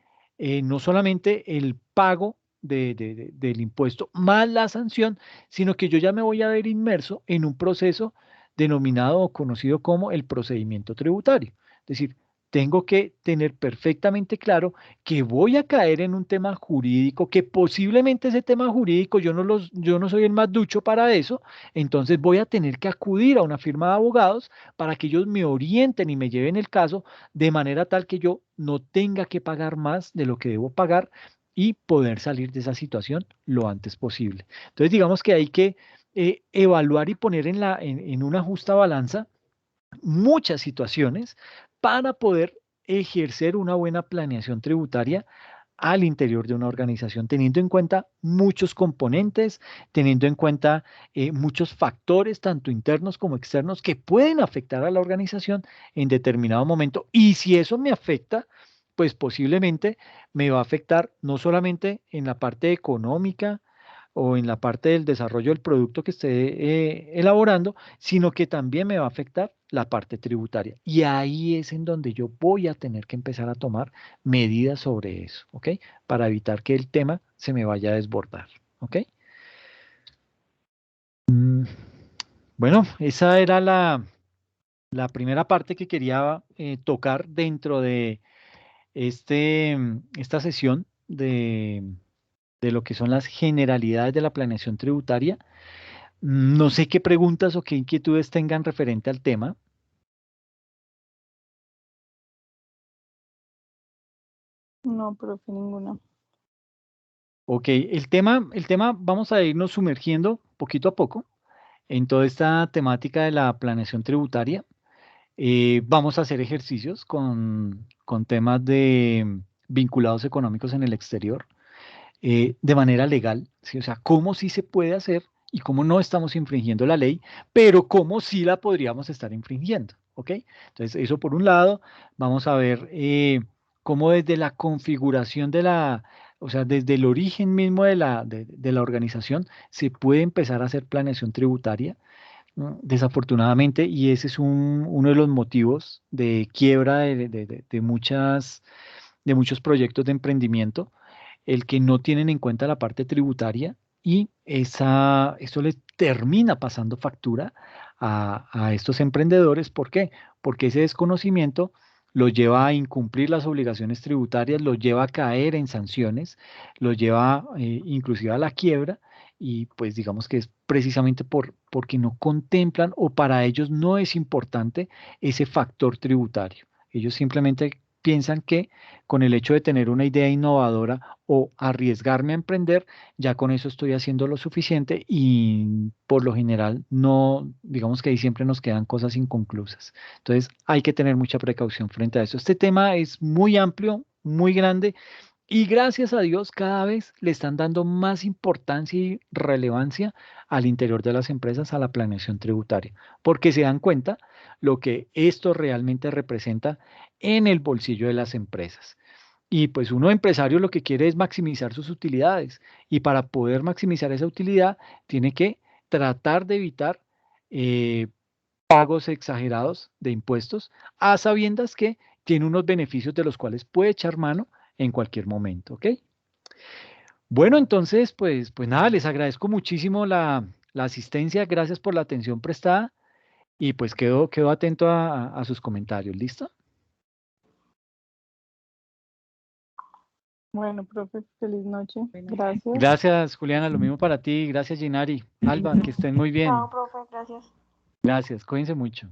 no solamente el pago del impuesto más la sanción, sino que yo ya me voy a ver inmerso en un proceso denominado o conocido como el procedimiento tributario. Es decir, tengo que tener perfectamente claro que voy a caer en un tema jurídico, que posiblemente ese tema jurídico yo no soy el más ducho para eso, entonces voy a tener que acudir a una firma de abogados para que ellos me orienten y me lleven el caso de manera tal que yo no tenga que pagar más de lo que debo pagar y poder salir de esa situación lo antes posible. Entonces, digamos que hay que evaluar y poner en una justa balanza muchas situaciones para poder ejercer una buena planeación tributaria al interior de una organización, teniendo en cuenta muchos componentes, teniendo en cuenta muchos factores, tanto internos como externos, que pueden afectar a la organización en determinado momento. Y si eso me afecta, pues posiblemente me va a afectar no solamente en la parte económica o en la parte del desarrollo del producto que esté elaborando, sino que también me va a afectar la parte tributaria. Y ahí es en donde yo voy a tener que empezar a tomar medidas sobre eso, ¿ok? Para evitar que el tema se me vaya a desbordar, ¿ok? Mm, bueno, esa era la primera parte que quería tocar dentro de esta sesión de lo que son las generalidades de la planeación tributaria. No sé qué preguntas o qué inquietudes tengan referente al tema. No, profe, ninguna. Ok, el tema vamos a irnos sumergiendo poquito a poco en toda esta temática de la planeación tributaria. Vamos a hacer ejercicios con temas de vinculados económicos en el exterior de manera legal, ¿sí? O sea, cómo sí se puede hacer y cómo no estamos infringiendo la ley, pero cómo sí la podríamos estar infringiendo, ¿ok? Entonces, eso por un lado, vamos a ver cómo desde la configuración o sea, desde el origen mismo de la organización, se puede empezar a hacer planeación tributaria. ¿No? Desafortunadamente, y ese es uno de los motivos de quiebra de muchos proyectos de emprendimiento, el que no tienen en cuenta la parte tributaria y eso les termina pasando factura a estos emprendedores. ¿Por qué? Porque ese desconocimiento los lleva a incumplir las obligaciones tributarias, los lleva a caer en sanciones, los lleva inclusive a la quiebra y pues digamos que es precisamente porque no contemplan o para ellos no es importante ese factor tributario. Ellos simplemente piensan que con el hecho de tener una idea innovadora o arriesgarme a emprender, ya con eso estoy haciendo lo suficiente y por lo general no, digamos que ahí siempre nos quedan cosas inconclusas. Entonces hay que tener mucha precaución frente a eso. Este tema es muy amplio, muy grande y gracias a Dios cada vez le están dando más importancia y relevancia al interior de las empresas a la planeación tributaria, porque se dan cuenta lo que esto realmente representa en el bolsillo de las empresas. Y pues uno empresario lo que quiere es maximizar sus utilidades y para poder maximizar esa utilidad tiene que tratar de evitar eh, pagos exagerados de impuestos a sabiendas que tiene unos beneficios de los cuales puede echar mano en cualquier momento, ¿ok? Bueno, entonces, pues nada, les agradezco muchísimo la asistencia, gracias por la atención prestada y pues quedo atento a sus comentarios, ¿listo? Bueno, profe, feliz noche. Bueno, Gracias. Gracias, Juliana, lo mismo para ti, gracias, Ginari. Alba, que estén muy bien. Chao, profe, gracias. Gracias, cuídense mucho.